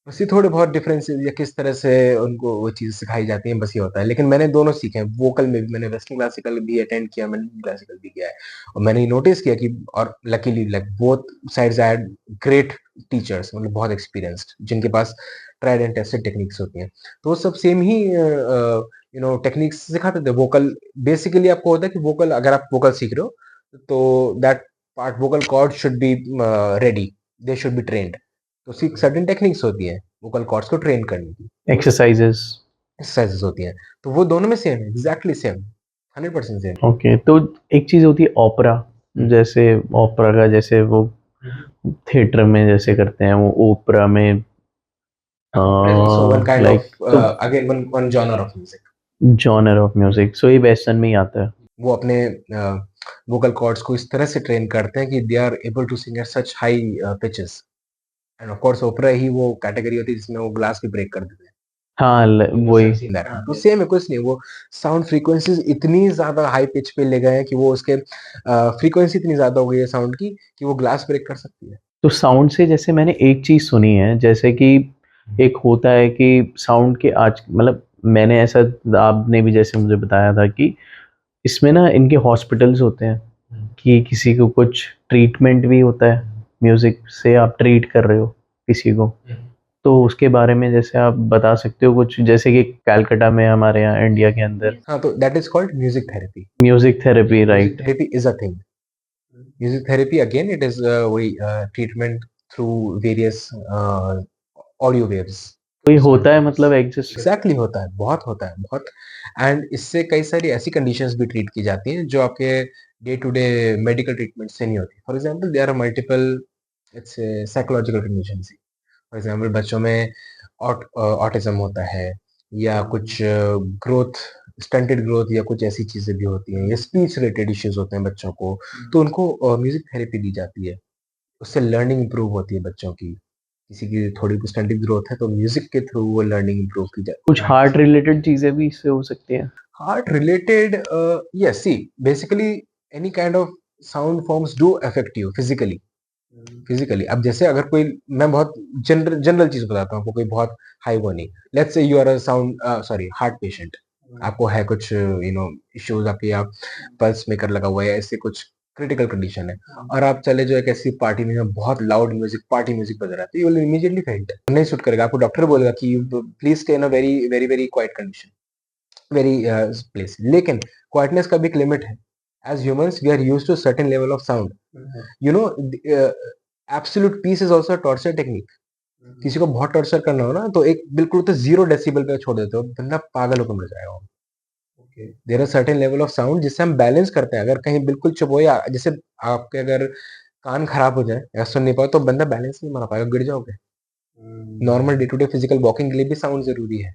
S1: बस ये थोड़े बहुत डिफरेंसेस, या किस तरह से उनको वो चीज़ सिखाई जाती है, बस ये होता है। लेकिन मैंने दोनों सीखे हैं, वोकल में भी मैंने वेस्टर्न क्लासिकल भी अटेंड किया, मैंने इंडियन क्लासिकल भी किया है, और मैंने नोटिस किया कि, और luckily like both sides I had great teachers, मतलब बहुत एक्सपीरियंस्ड, जिनके पास ट्राइड एंड टेस्टेड टेक्निक्स होती हैं। तो वो सब सेम ही टेक्निक्स सिखाते थे। वोकल बेसिकली आपको होता है कि वोकल, अगर आप वोकल सीख रहे हो, तो that part vocal cord should be ready, they should be trained. तो सर्टेन टेक्निक्स होती है वोकल कॉर्ड्स को ट्रेन करने की,
S2: एक्सरसाइजेस।
S1: एक्सरसाइजेस होती हैं, तो वो दोनों में सेम है, एग्जैक्टली सेम, 100% सेम।
S2: ओके, तो एक चीज़ होती है ओपेरा, जैसे ओपेरा का जैसे वो थिएटर में जैसे करते हैं वो ओपेरा में
S1: so one kind
S2: like
S1: of,
S2: तो
S1: again one genre of music.
S2: Genre of music, so ये वेस्टर्न में ही आता है।
S1: वो अपने वोकल कॉर्ड्स को इस तरह से ट्रेन करते हैं कि they are able to sing at such high pitches, and of course opera ही वो कैटेगरी होती है जिसमें वो ग्लास भी ब्रेक कर देते हैं।
S2: हाँ वही।
S1: तो सेम है, कुछ नहीं, वो साउंड फ्रीक्वेंसीज इतनी ज्यादा हाई पिच पे ले गए हैं कि वो उसके फ्रीक्वेंसी इतनी ज्यादा हो गई है साउंड की, कि वो ग्लास ब्रेक कर सकती है।
S2: तो साउंड से जैसे मैंने एक चीज़ सुनी है, जैसे कि एक होता है कि साउंड के आज मतलब मैंने ऐसा आपने भी जैसे मुझे बताया था कि इसमें ना इनके हॉस्पिटल्स होते हैं कि किसी को कुछ ट्रीटमेंट भी होता है, म्यूज़िक से आप ट्रीट कर रहे हो किसी को। तो उसके बारे में जैसे आप बता सकते हो कुछ, जैसे कि कलकत्ता में हमारे यहाँ इंडिया के अंदर
S1: हाँ, तो that is called music therapy.
S2: Music therapy,
S1: music
S2: right?
S1: Therapy is a thing. Music therapy again it is वही treatment through various audio waves.
S2: कोई होता है मतलब एग्जिस्ट करता
S1: एग्ज़ैक्टली होता है, बहुत। एंड इससे कई सारी ऐसी कंडीशंस भी ट्रीट की जाती हैं जो आपके day to day medical treatment से नहीं होती। For example there are multiple it's psychological conditions. For example बच्चों में ऑटिज़्म होता है या कुछ ग्रोथ स्टंटेड ग्रोथ या कुछ ऐसी चीज़ें भी होती हैं या स्पीच रिलेटेड इश्यूज़ होते हैं बच्चों को, तो उनको म्यूज़िक थेरेपी दी जाती है। उससे लर्निंग इम्प्रूव होती है बच्चों की। किसी की थोड़ी स्टंटेड ग्रोथ है तो म्यूज़िक के थ्रू वो लर्निंग इम्प्रूव की जाती
S2: कुछ
S1: है।
S2: हार्ट रिलेटेड चीज़ें भी इससे हो सकती हैं?
S1: Heart related, yes, see, basically any kind of sound forms do affect you physically. Physically अब जैसे अगर कोई मैं बहुत जनरल जनरल चीज बताता हूँ आपको, कोई बहुत हाई वो नहीं। Let's say you are a sound sorry heart patient, आपको है कुछ इश्यूज आपके, आप पल्स मेकर लगा हुआ है या ऐसे कुछ क्रिटिकल कंडीशन है और आप चले जो एक ऐसी पार्टी में बहुत लाउड म्यूजिक पार्टी म्यूजिक बज रहा है तो यू विल इमीडिएटली फेंट, नहीं सूट करेगा आपको। डॉक्टर बोलेगा कि you please stay in a very very very quiet condition, very place. लेकिन क्वाइटनेस का भी एक लिमिट है। As humans we are used to certain level of sound, you know. Absolute peace is also torture technique. किसी को बहुत torture करना हो ना तो एक बिल्कुल तो 0 डेसिबल पे छोड़ देते हो, बंदा पागल होकर मर जाएगा। There are certain level of sound जिससे हम बैलेंस करते हैं। अगर कहीं बिल्कुल चुप हो या जैसे आपके अगर कान खराब हो जाए या सुन नहीं पाओ तो बंदा बैलेंस नहीं बना पाएगा, गिर जाओगे। Normal day to day physical walking के लिए भी साउंड जरूरी है।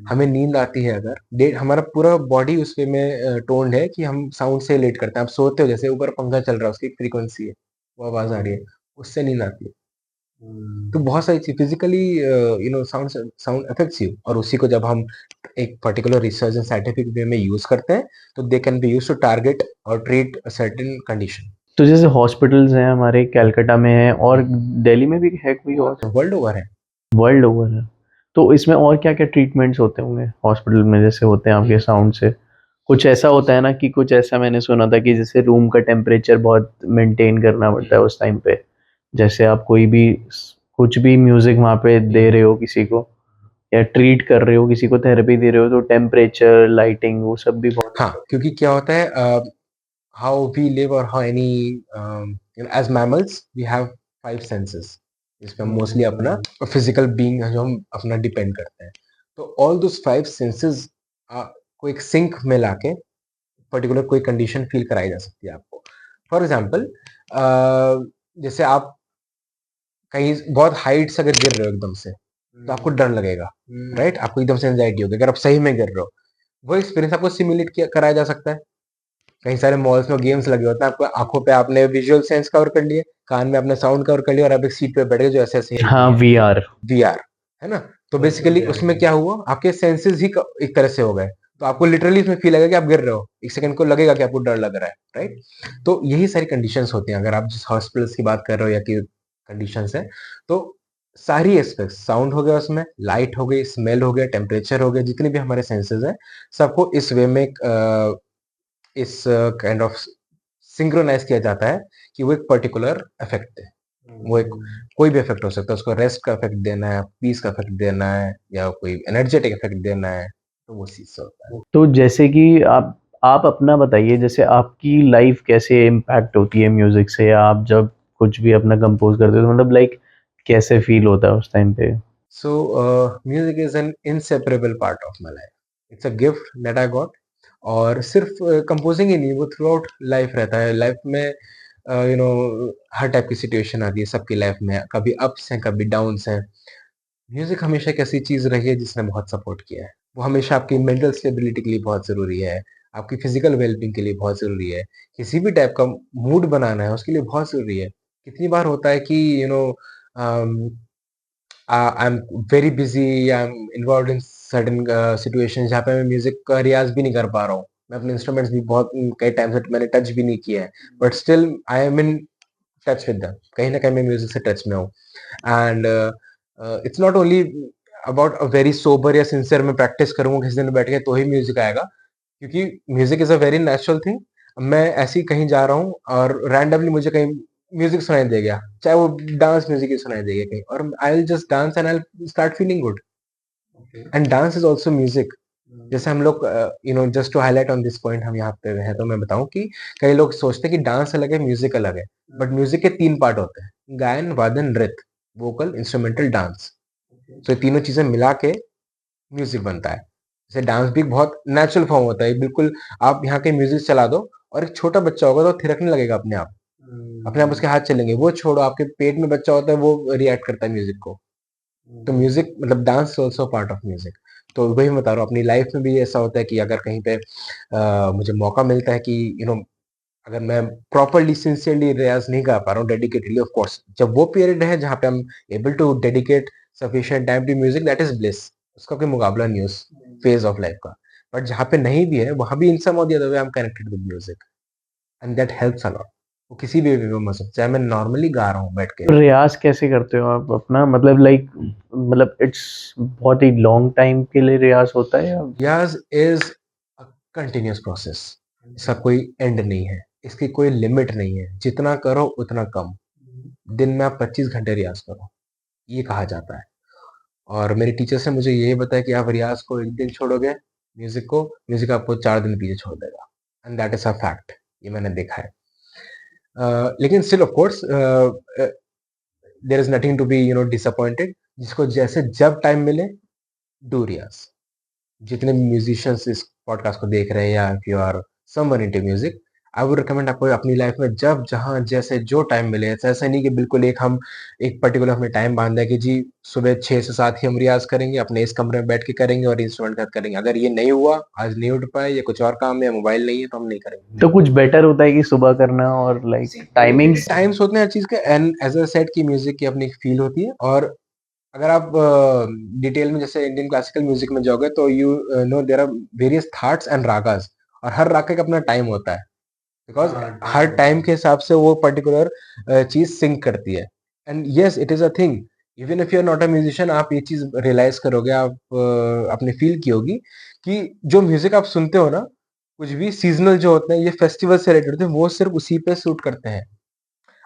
S1: हमें नींद आती है अगर डे हमारा पूरा बॉडी उस वे में टोन्ड है कि हम साउंड से रिलेट करते हैं। आप सोते हो जैसे ऊपर पंखा चल रहा है उसकी फ्रीक्वेंसी है, वो आवाज आ रही है, उससे नींद आती है। तो बहुत सारी चीज physically sound sound affects you, और उसी को जब हम एक particular research and scientific way में यूज करते हैं तो they can be use to target और ट्रीट अ सर्टेन कंडीशन।
S2: तो जैसे हॉस्पिटल्स हैं हमारे कलकत्ता में है और दिल्ली में भी है कोई और?
S1: वर्ल्ड ओवर है।
S2: वर्ल्ड ओवर है। तो इसमें और क्या-क्या ट्रीटमेंट्स होते होंगे हॉस्पिटल में, जैसे होते हैं आपके साउंड से? कुछ ऐसा होता है ना कि कुछ ऐसा मैंने सुना था कि जैसे रूम का टेम्परेचर बहुत मेंटेन करना पड़ता है उस टाइम पे। जैसे आप कोई भी कुछ भी म्यूजिक वहाँ पे दे रहे हो किसी को या ट्रीट कर रहे हो किसी को, थेरेपी दे रहे हो, तो टेम्परेचर, लाइटिंग वो सब भी बहुत
S1: हाँ, क्योंकि क्या होता है हाउ वी लिव और how any as mammals we have 5 senses जिसमें हम मोस्टली अपना फिजिकल बीइंग जो हम अपना डिपेंड करते हैं। तो ऑल दोस 5 सेंसेस को एक सिंक में लाके पर्टिकुलर कोई कंडीशन फील कराई जा सकती है आपको। फॉर एग्जांपल जैसे आप कहीं बहुत हाइट से अगर गिर रहे हो एकदम से तो आपको डर लगेगा, राइट? आपको एकदम से एंजाइटी होगी अगर आप सही में गिर रहे हो। वो एक्सपीरियंस आपको सिमुलेट किया कराया जा सकता है। कई सारे मॉल्स में गेम्स लगे होते हैं, आपको आंखों पे आपने विजुअल सेंस कवर कर लिए, कान में आपने साउंड कवर कर लिया और आप एक सीट पे बैठ गए जो ऐसे ऐसे हिल
S2: हाँ,
S1: रही है।
S2: वीआर।
S1: वीआर, है ना? तो बेसिकली उसमें क्या हुआ, आपके सेंसेस ही एक तरह से हो गए। तो आपको लिटरली इसमें फील लगेगा कि आप गिर रहे हो, एक सेकंड को लगेगा कि आपको डर लग रहा है, राइट? तो यही सारी कंडीशंस होती हैं अगर आप जिस हॉस्पिटल्स की बात कर रहे हो या कि कंडीशंस है। तो सारी एस्पेक्ट्स, साउंड हो गया, उसमें लाइट हो गई, स्मेल हो गया, टेम्परेचर हो गया, जितने भी हमारे सेंसेस हैं सबको इस वे में इस काइंड ऑफ सिंक्रोनाइज किया जाता है कि वो एक पर्टिकुलर इफेक्ट है। वो एक कोई भी इफेक्ट हो सकता है, उसको रेस्ट का इफेक्ट देना है, पीस का इफेक्ट देना है या कोई एनर्जेटिक इफेक्ट देना है, तो वो चीज से होता है।
S2: तो जैसे कि आप अपना बताइए, जैसे आपकी लाइफ कैसे इम्पैक्ट होती है म्यूजिक से, या आप जब कुछ भी अपना कंपोज करते हो तो मतलब लाइक कैसे फील होता है उस टाइम पे?
S1: सो music is an inseparable part of my life. It's a gift that I got. और सिर्फ कंपोजिंग ही नहीं, वो थ्रू आउट लाइफ रहता है। लाइफ में यू नो हर टाइप की सिचुएशन आती है सबकी लाइफ में, कभी अप्स हैं कभी डाउन्स हैं। म्यूजिक हमेशा एक ऐसी चीज रही है जिसने बहुत सपोर्ट किया है। वो हमेशा आपकी मेंटल स्टेबिलिटी के लिए बहुत जरूरी है, आपकी फिजिकल वेलबींग के लिए बहुत जरूरी है, किसी भी टाइप का मूड बनाना है उसके लिए बहुत जरूरी है। कितनी बार होता है कि I am very busy, I am involve in certain situation जहाँ पे मैं म्यूजिक का रियाज भी नहीं कर पा रहा हूँ। मैं अपने इंस्ट्रूमेंट्स भी बहुत कई टाइम से मैंने टच भी नहीं किया है, but still I am in touch with them. कहीं ना कहीं मैं म्यूजिक से टच में हूँ। And it's not only about a very sober या सिंसियर मैं प्रैक्टिस करूंगा किसी दिन बैठ के तो ही म्यूजिक आएगा। क्योंकि music is a very natural thing. मैं ऐसे ही कहीं जा रहा हूँ और रैंडमली मुझे कहीं म्यूजिक सुनाई दे गया, चाहे वो डांस म्यूजिक ही सुनाई दे गया कहीं, और I will just dance and I will start feeling good. And dance is also music. जैसे हम लोग just to highlight on this point, हम यहाँ पे हैं तो मैं बताऊं कि कई लोग सोचते हैं कि डांस अलग है म्यूजिक अलग है, बट म्यूजिक के 3 पार्ट होते हैं: गायन, वादन, नृत्य, वोकल, इंस्ट्रूमेंटल, डांस। तो ये तीनों चीजें मिला के म्यूजिक बनता है। जैसे डांस भी बहुत नेचुरल फॉर्म होता है, बिल्कुल आप यहाँ के म्यूजिक चला दो और एक छोटा बच्चा होगा तो थिरकने लगेगा अपने आप, अपने आप उसके हाथ चलेंगे। वो छोड़ो, आपके पेट में बच्चा होता है वो रिएक्ट करता है म्यूजिक को। तो म्यूजिक मतलब dance is also part of music. तो वही मैं बता रहा हूँ, अपनी लाइफ में भी ऐसा होता है कि अगर कहीं पे मुझे मौका मिलता है कि अगर मैं प्रॉपरली सिंसियरली रियाज नहीं कर पा रहा हूँ डेडिकेटेडली, ऑफ कोर्स जब वो पीरियड है जहाँ पे हम able to dedicate sufficient time to music, that is bliss. उसका कोई मुकाबला नहीं है उस फेज ऑफ लाइफ का। बट जहाँ पे नहीं भी है, वहां भी इन सम और the other way I am connected with music, and that helps a lot. वो किसी भी वे में हो सकता है, चाहे मैं नॉर्मली गा रहा हूँ बैठ के।
S2: रियाज़ कैसे करते हो आप अपना? मतलब लाइक मतलब इट्स बहुत ही लॉन्ग टाइम के लिए रियाज़ होता है या?
S1: रियाज इज अ कंटिन्यूअस प्रोसेस। इसका कोई एंड नहीं है, इसकी कोई लिमिट नहीं है। जितना करो उतना कम। दिन में आप 25 घंटे रियाज करो, ये कहा जाता है। और मेरे टीचर्स ने मुझे यही बताया कि आप रियाज को एक दिन छोड़ोगे, म्यूजिक आपको 4 दिन पीछे छोड़ देगा। And that is a fact, ये मैंने देखा है। लेकिन still of course there is nothing to be disappointed. जिसको जैसे जब टाइम मिले, डू रियाज। जितने भी म्यूजिशियंस इस पॉडकास्ट को देख रहे हैं, या if you are someone into music, I would recommend आपको अपनी लाइफ में जब जहां जैसे जो टाइम मिले। ऐसा नहीं कि बिल्कुल एक पर्टिकुलर हमें टाइम बांधा है कि जी सुबह 6 से 7 ही हम रियाज करेंगे, अपने इस कमरे में बैठ के करेंगे और इंस्ट्रूमेंट के साथ करेंगे। अगर ये नहीं हुआ, आज नहीं उठ पाए या कुछ और काम है, मोबाइल नहीं है, तो हम नहीं करेंगे।
S2: तो कुछ बेटर होता है कि सुबह करना और लाइक टाइमिंग्स?
S1: टाइम्स होते हैं हर चीज के, एंड एज अ सेट की म्यूजिक की अपनी फील होती है। और अगर आप डिटेल में जैसे इंडियन क्लासिकल म्यूजिक में जाओगे तो you know there are various thaats and ragas, और हर राग का अपना टाइम होता है, बिकॉज हर टाइम के हिसाब से वो पर्टिकुलर चीज सिंक करती है। And yes, it is a thing. Even if you are not a musician, आप ये चीज रियलाइज करोगे, आप आपने फील की होगी कि जो म्यूजिक आप सुनते हो ना, कुछ भी सीजनल जो होते हैं, ये फेस्टिवल से रिलेटेड होते हैं, वो सिर्फ उसी पे सूट करते हैं।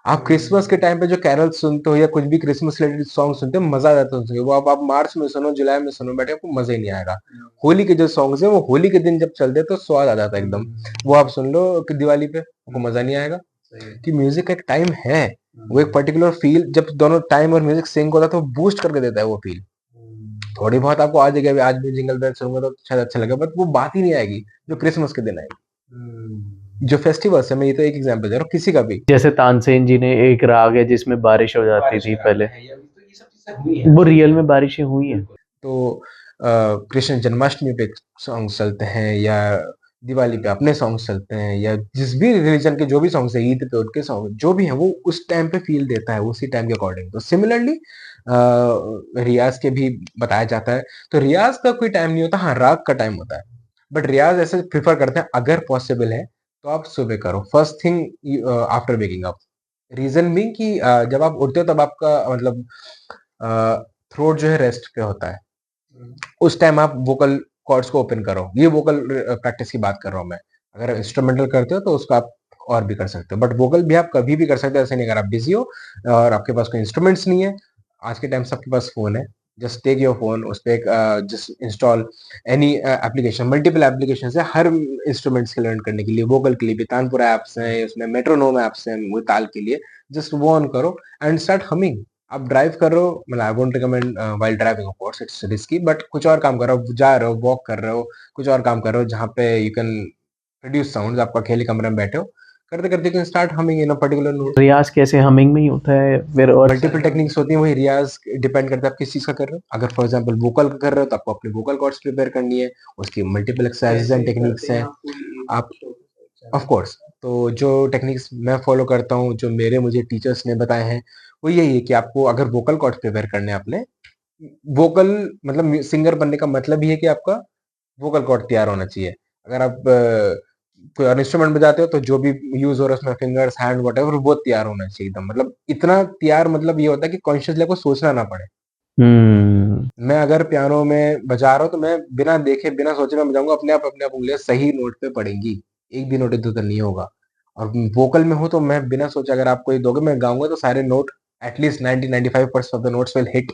S1: आप क्रिसमस के टाइम पे जो कैरल सुनते हो या कुछ भी क्रिसमस रिलेटेड सॉन्ग सुनते हो, मजा आ जाता है सुनके। वो आप मार्च में सुनो, जुलाई में सुनो, बैठे आपको मजा ही नहीं आएगा। होली के जो सॉन्ग्स है, वो होली के दिन जब चलते हैं तो स्वाद आ जाता है एकदम। वो आप सुन लो कि दिवाली पे, आपको मजा नहीं आएगा। कि म्यूजिक का एक टाइम है, वो एक पर्टिकुलर फील, जब दोनों टाइम और म्यूजिक सिंक होता है तो बूस्ट करके देता है वो फील। थोड़ी बहुत आपको आ जाएगी, आज भी जिंगल बेल सुनूंगा तो शायद अच्छा लगेगा, बट वो बात ही नहीं आएगी जो क्रिसमस के दिन आएगी। जो फेस्टिवल्स है, मैं ये तो एक एग्जांपल दे रहा हूँ, किसी का भी।
S2: जैसे तानसेन जी ने एक राग है जिसमें बारिश हो जाती थी पहले, वो रियल में बारिशें हुई हैं?
S1: तो कृष्ण जन्माष्टमी पे सॉन्ग चलते हैं, या दिवाली पे अपने सॉन्ग्स चलते हैं, या जिस भी रिलीजन के जो भी सॉन्ग्स है, ईद पे उनके सॉन्ग जो भी है, वो उस टाइम पे फील देता है, उसी टाइम के अकॉर्डिंग। तो सिमिलरली रियाज के भी बताया जाता है। तो रियाज का कोई टाइम नहीं होता, हाँ राग का टाइम होता है। बट रियाज ऐसे प्रिफर करते हैं, अगर पॉसिबल है तो आप सुबह करो, first thing after waking up. Reason भी कि जब आप उठते हो तब आपका मतलब थ्रोट जो है रेस्ट पे होता है। उस टाइम आप वोकल कॉर्ड्स को ओपन करो। ये वोकल प्रैक्टिस की बात कर रहा हूँ मैं। अगर इंस्ट्रूमेंटल करते हो तो उसको आप और भी कर सकते हो, बट वोकल भी आप कभी भी कर सकते हो, ऐसे नहीं। अगर आप बिजी हो और आपके पास कोई इंस्ट्रूमेंट्स नहीं है, आज के टाइम सबके पास फोन है, जस्ट टेक योर फोन, उस पर एक just install any application. Multiple application है हर इंस्ट्रूमेंट्स के लर्न करने के लिए। वोकल के लिए भी तानपुरा एप्स हैं, उसमें मेट्रोनोम एप्स हैं वो ताल के लिए। जस्ट वो ऑन करो एंड स्टार्ट हमिंग। आप ड्राइव कर रहे हो, मतलब I won't recommend while driving, of course it's risky, but कुछ और काम कर रहे हो, जा रहे हो, वॉक कर रहे हो, कुछ और काम कर रहे हो जहाँ पे यू कैन प्रोड्यूस साउंड, आप अकेले कमरे में बैठे हो, करते करते you can start humming in a particular note.
S2: रियाज कैसे हमिंग में ही होता है फिर? और
S1: मल्टीपल टेक्निक्स होती हैं, वही रियाज डिपेंड करता है आप किस चीज का कर रहे हो। अगर फॉर एग्जांपल वोकल का कर रहे हो तो आपको अपने वोकल कॉर्ड्स प्रिपेयर करनी है, उसकी मल्टीपल एक्सरसाइजेज एंड टेक्निक्स हैं। आप ऑफ कोर्स, तो जो टेक्निक्स मैं फॉलो करता हूँ, जो मेरे मुझे टीचर्स ने बताए हैं, वो यही है कि आपको अगर वोकल कॉर्ड्स प्रिपेयर करने हैं अपने, वोकल मतलब सिंगर बनने का मतलब ही है कि आपका वोकल कॉर्ड तैयार होना चाहिए। अगर आप कोई और इंस्ट्रूमेंट बजाते हो तो जो भी यूज हो रहा है उसमें फिंगर्स, हैंड, वट वो तैयार होना चाहिए एकदम। मतलब इतना तैयार, मतलब ये होता है कि कॉन्शियसली आपको सोचना ना पड़े।
S2: हम्म।
S1: मैं अगर पियानो में बजा रहा हूँ तो मैं बिना देखे बिना सोचे मैं बजाऊंगा, अपने आप उंगलियां सही नोट पे पड़ेंगी, एक भी नोट इधर उधर नहीं होगा। और वोकल में हूँ तो मैं बिना सोचे अगर आप कोई दोगे मैं गाऊंगा तो सारे note at least 90-95% of the notes will hit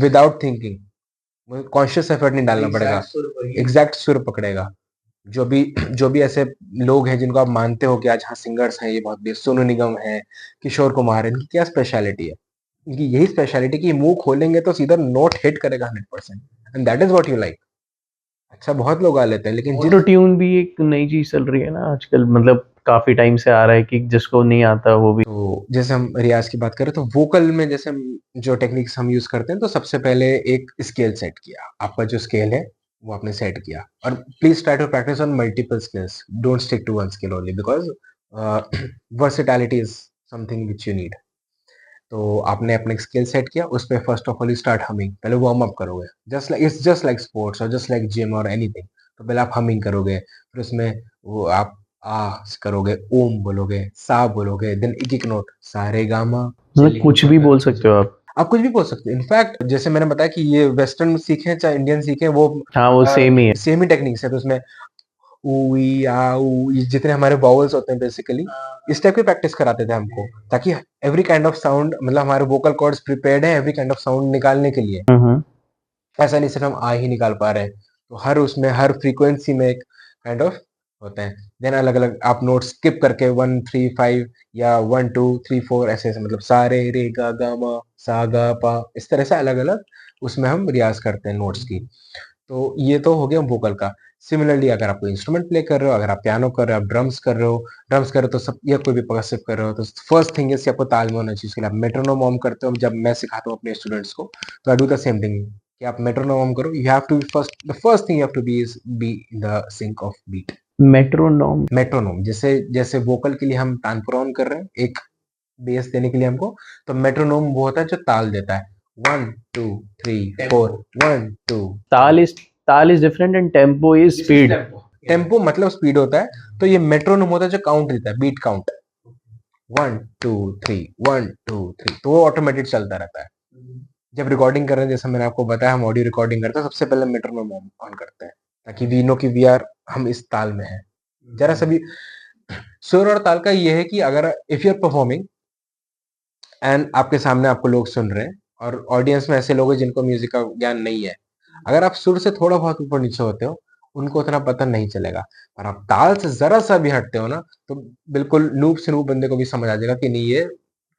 S1: without thinking. मुझे कॉन्शियस एफर्ट नहीं डालना पड़ेगा, एग्जैक्ट सुर पकड़ेगा। जो भी जो भी ऐसे लोग हैं जिनको आप मानते हो कि आज हाँ सिंगर्स हैं ये बहुत बेस्ट, सोनू निगम है, किशोर कुमार है, इनकी क्या स्पेशलिटी है? इनकी यही स्पेशलिटी कि मुंह खोलेंगे तो सीधा नोट हिट करेगा 100%, and that is what you like. अच्छा बहुत लोग गा लेते हैं लेकिन
S2: ऑटो ट्यून भी एक नई चीज चल रही है ना आजकल, मतलब काफी टाइम से आ रहा है कि जिसको नहीं आता वो भी।
S1: तो जैसे हम रियाज की बात करें तो वोकल में जैसे हम जो टेक्निक्स हम यूज करते हैं तो सबसे पहले एक स्केल सेट किया, आपका जो स्केल है वो आपने सेट किया, और please try to practice on multiple scales, don't stick to one scale only because versatility is something which you need. तो आपने अपने स्किल सेट किया, उसमें first of all you start humming, पहले वार्म अप करोगे, just like it's just like sports और just like gym और anything. तो पहले आप हमिंग करोगे, फिर उसमें वो आप आ करोगे, ओम बोलोगे, सा बोलोगे, देन एक एक नोट सा रे गा मा।
S2: मतलब कुछ भी बोल सकते हो आप।
S1: आप कुछ भी बोल सकते हो, इनफैक्ट जैसे मैंने बताया कि ये वेस्टर्न सीखे चाहे इंडियन सीखे वो
S2: हाँ वो सेम ही है।
S1: सेम ही टेक्निक्स है, तो उसमें ऊ ई आ ऊ ये जितने हमारे वॉवल्स होते हैं बेसिकली इस टाइप की प्रैक्टिस कराते थे हमको, ताकि एवरी काइंड ऑफ साउंड, मतलब हमारे वोकल कॉर्ड्स प्रिपेयर्ड है एवरी काइंड ऑफ साउंड निकालने के लिए।
S2: हम्म।
S1: ऐसा नहीं सिर्फ हम आ ही निकाल पा रहे हैं, तो हर उसमें हर फ्रीक्वेंसी में एक काइंड ऑफ होता है। देन अलग अलग आप नोट स्किप करके 1 3 5 या 1 2 3 4 ऐसे ऐसे, मतलब सा रे रे गा गा मा सा गा पा, इस तरह से अलग अलग उसमें हम रियाज करते हैं नोट्स की। तो ये तो हो गया वोकल का। सिमिलरली अगर आप कोई इंस्ट्रूमेंट प्ले कर रहे हो, अगर आप पियानो कर रहे हो, आप ड्रम्स कर रहे हो तो सब, या कोई भी परकसिव कर रहे हो तो फर्स्ट थिंग इज कि आपको ताल में होना चाहिए। उसके लिए आप मेट्रोनोम ऑन करते हो, जब मैं सिखाता हूँ अपने स्टूडेंट्स को तो I do the same thing कि आप मेट्रोनोम ऑन करो, you have to first, the first thing you have to be is be in the sync of beat.
S2: Metronome.
S1: Metronome जैसे जैसे वोकल के लिए हम तानपुरा ऑन कर रहे हैं एक बेस देने के लिए हमको, तो मेट्रोनोम वो होता है जो ताल देता है, 1 2 3 4 1 2।
S2: ताल इज ताल is different and tempo is speed.
S1: Tempo मतलब स्पीड होता है, तो ये मेट्रोनोम होता है जो काउंट देता है, बीट काउंट, 1 2 3 1 2 3, तो वो ऑटोमेटिक चलता रहता है। जब रिकॉर्डिंग कर रहे हैं, जैसे मैंने आपको बताया हम ऑडियो रिकॉर्डिंग करते हैं, सबसे पहले मेट्रोनोम ऑन करते हैं ताकि वी नो कि वी आर, हम इस ताल में हैं। जरा सा भी सुर और ताल का ये है कि अगर if you are performing and आपके सामने आपको लोग सुन रहे हैं और ऑडियंस में ऐसे लोग हैं जिनको म्यूजिक का ज्ञान नहीं है, अगर आप सुर से थोड़ा बहुत ऊपर नीचे होते हो उनको उतना पता नहीं चलेगा, और आप ताल से जरा सा भी हटते हो ना तो बिल्कुल नूब से नूब बंदे को भी समझ आ जाएगा कि नहीं ये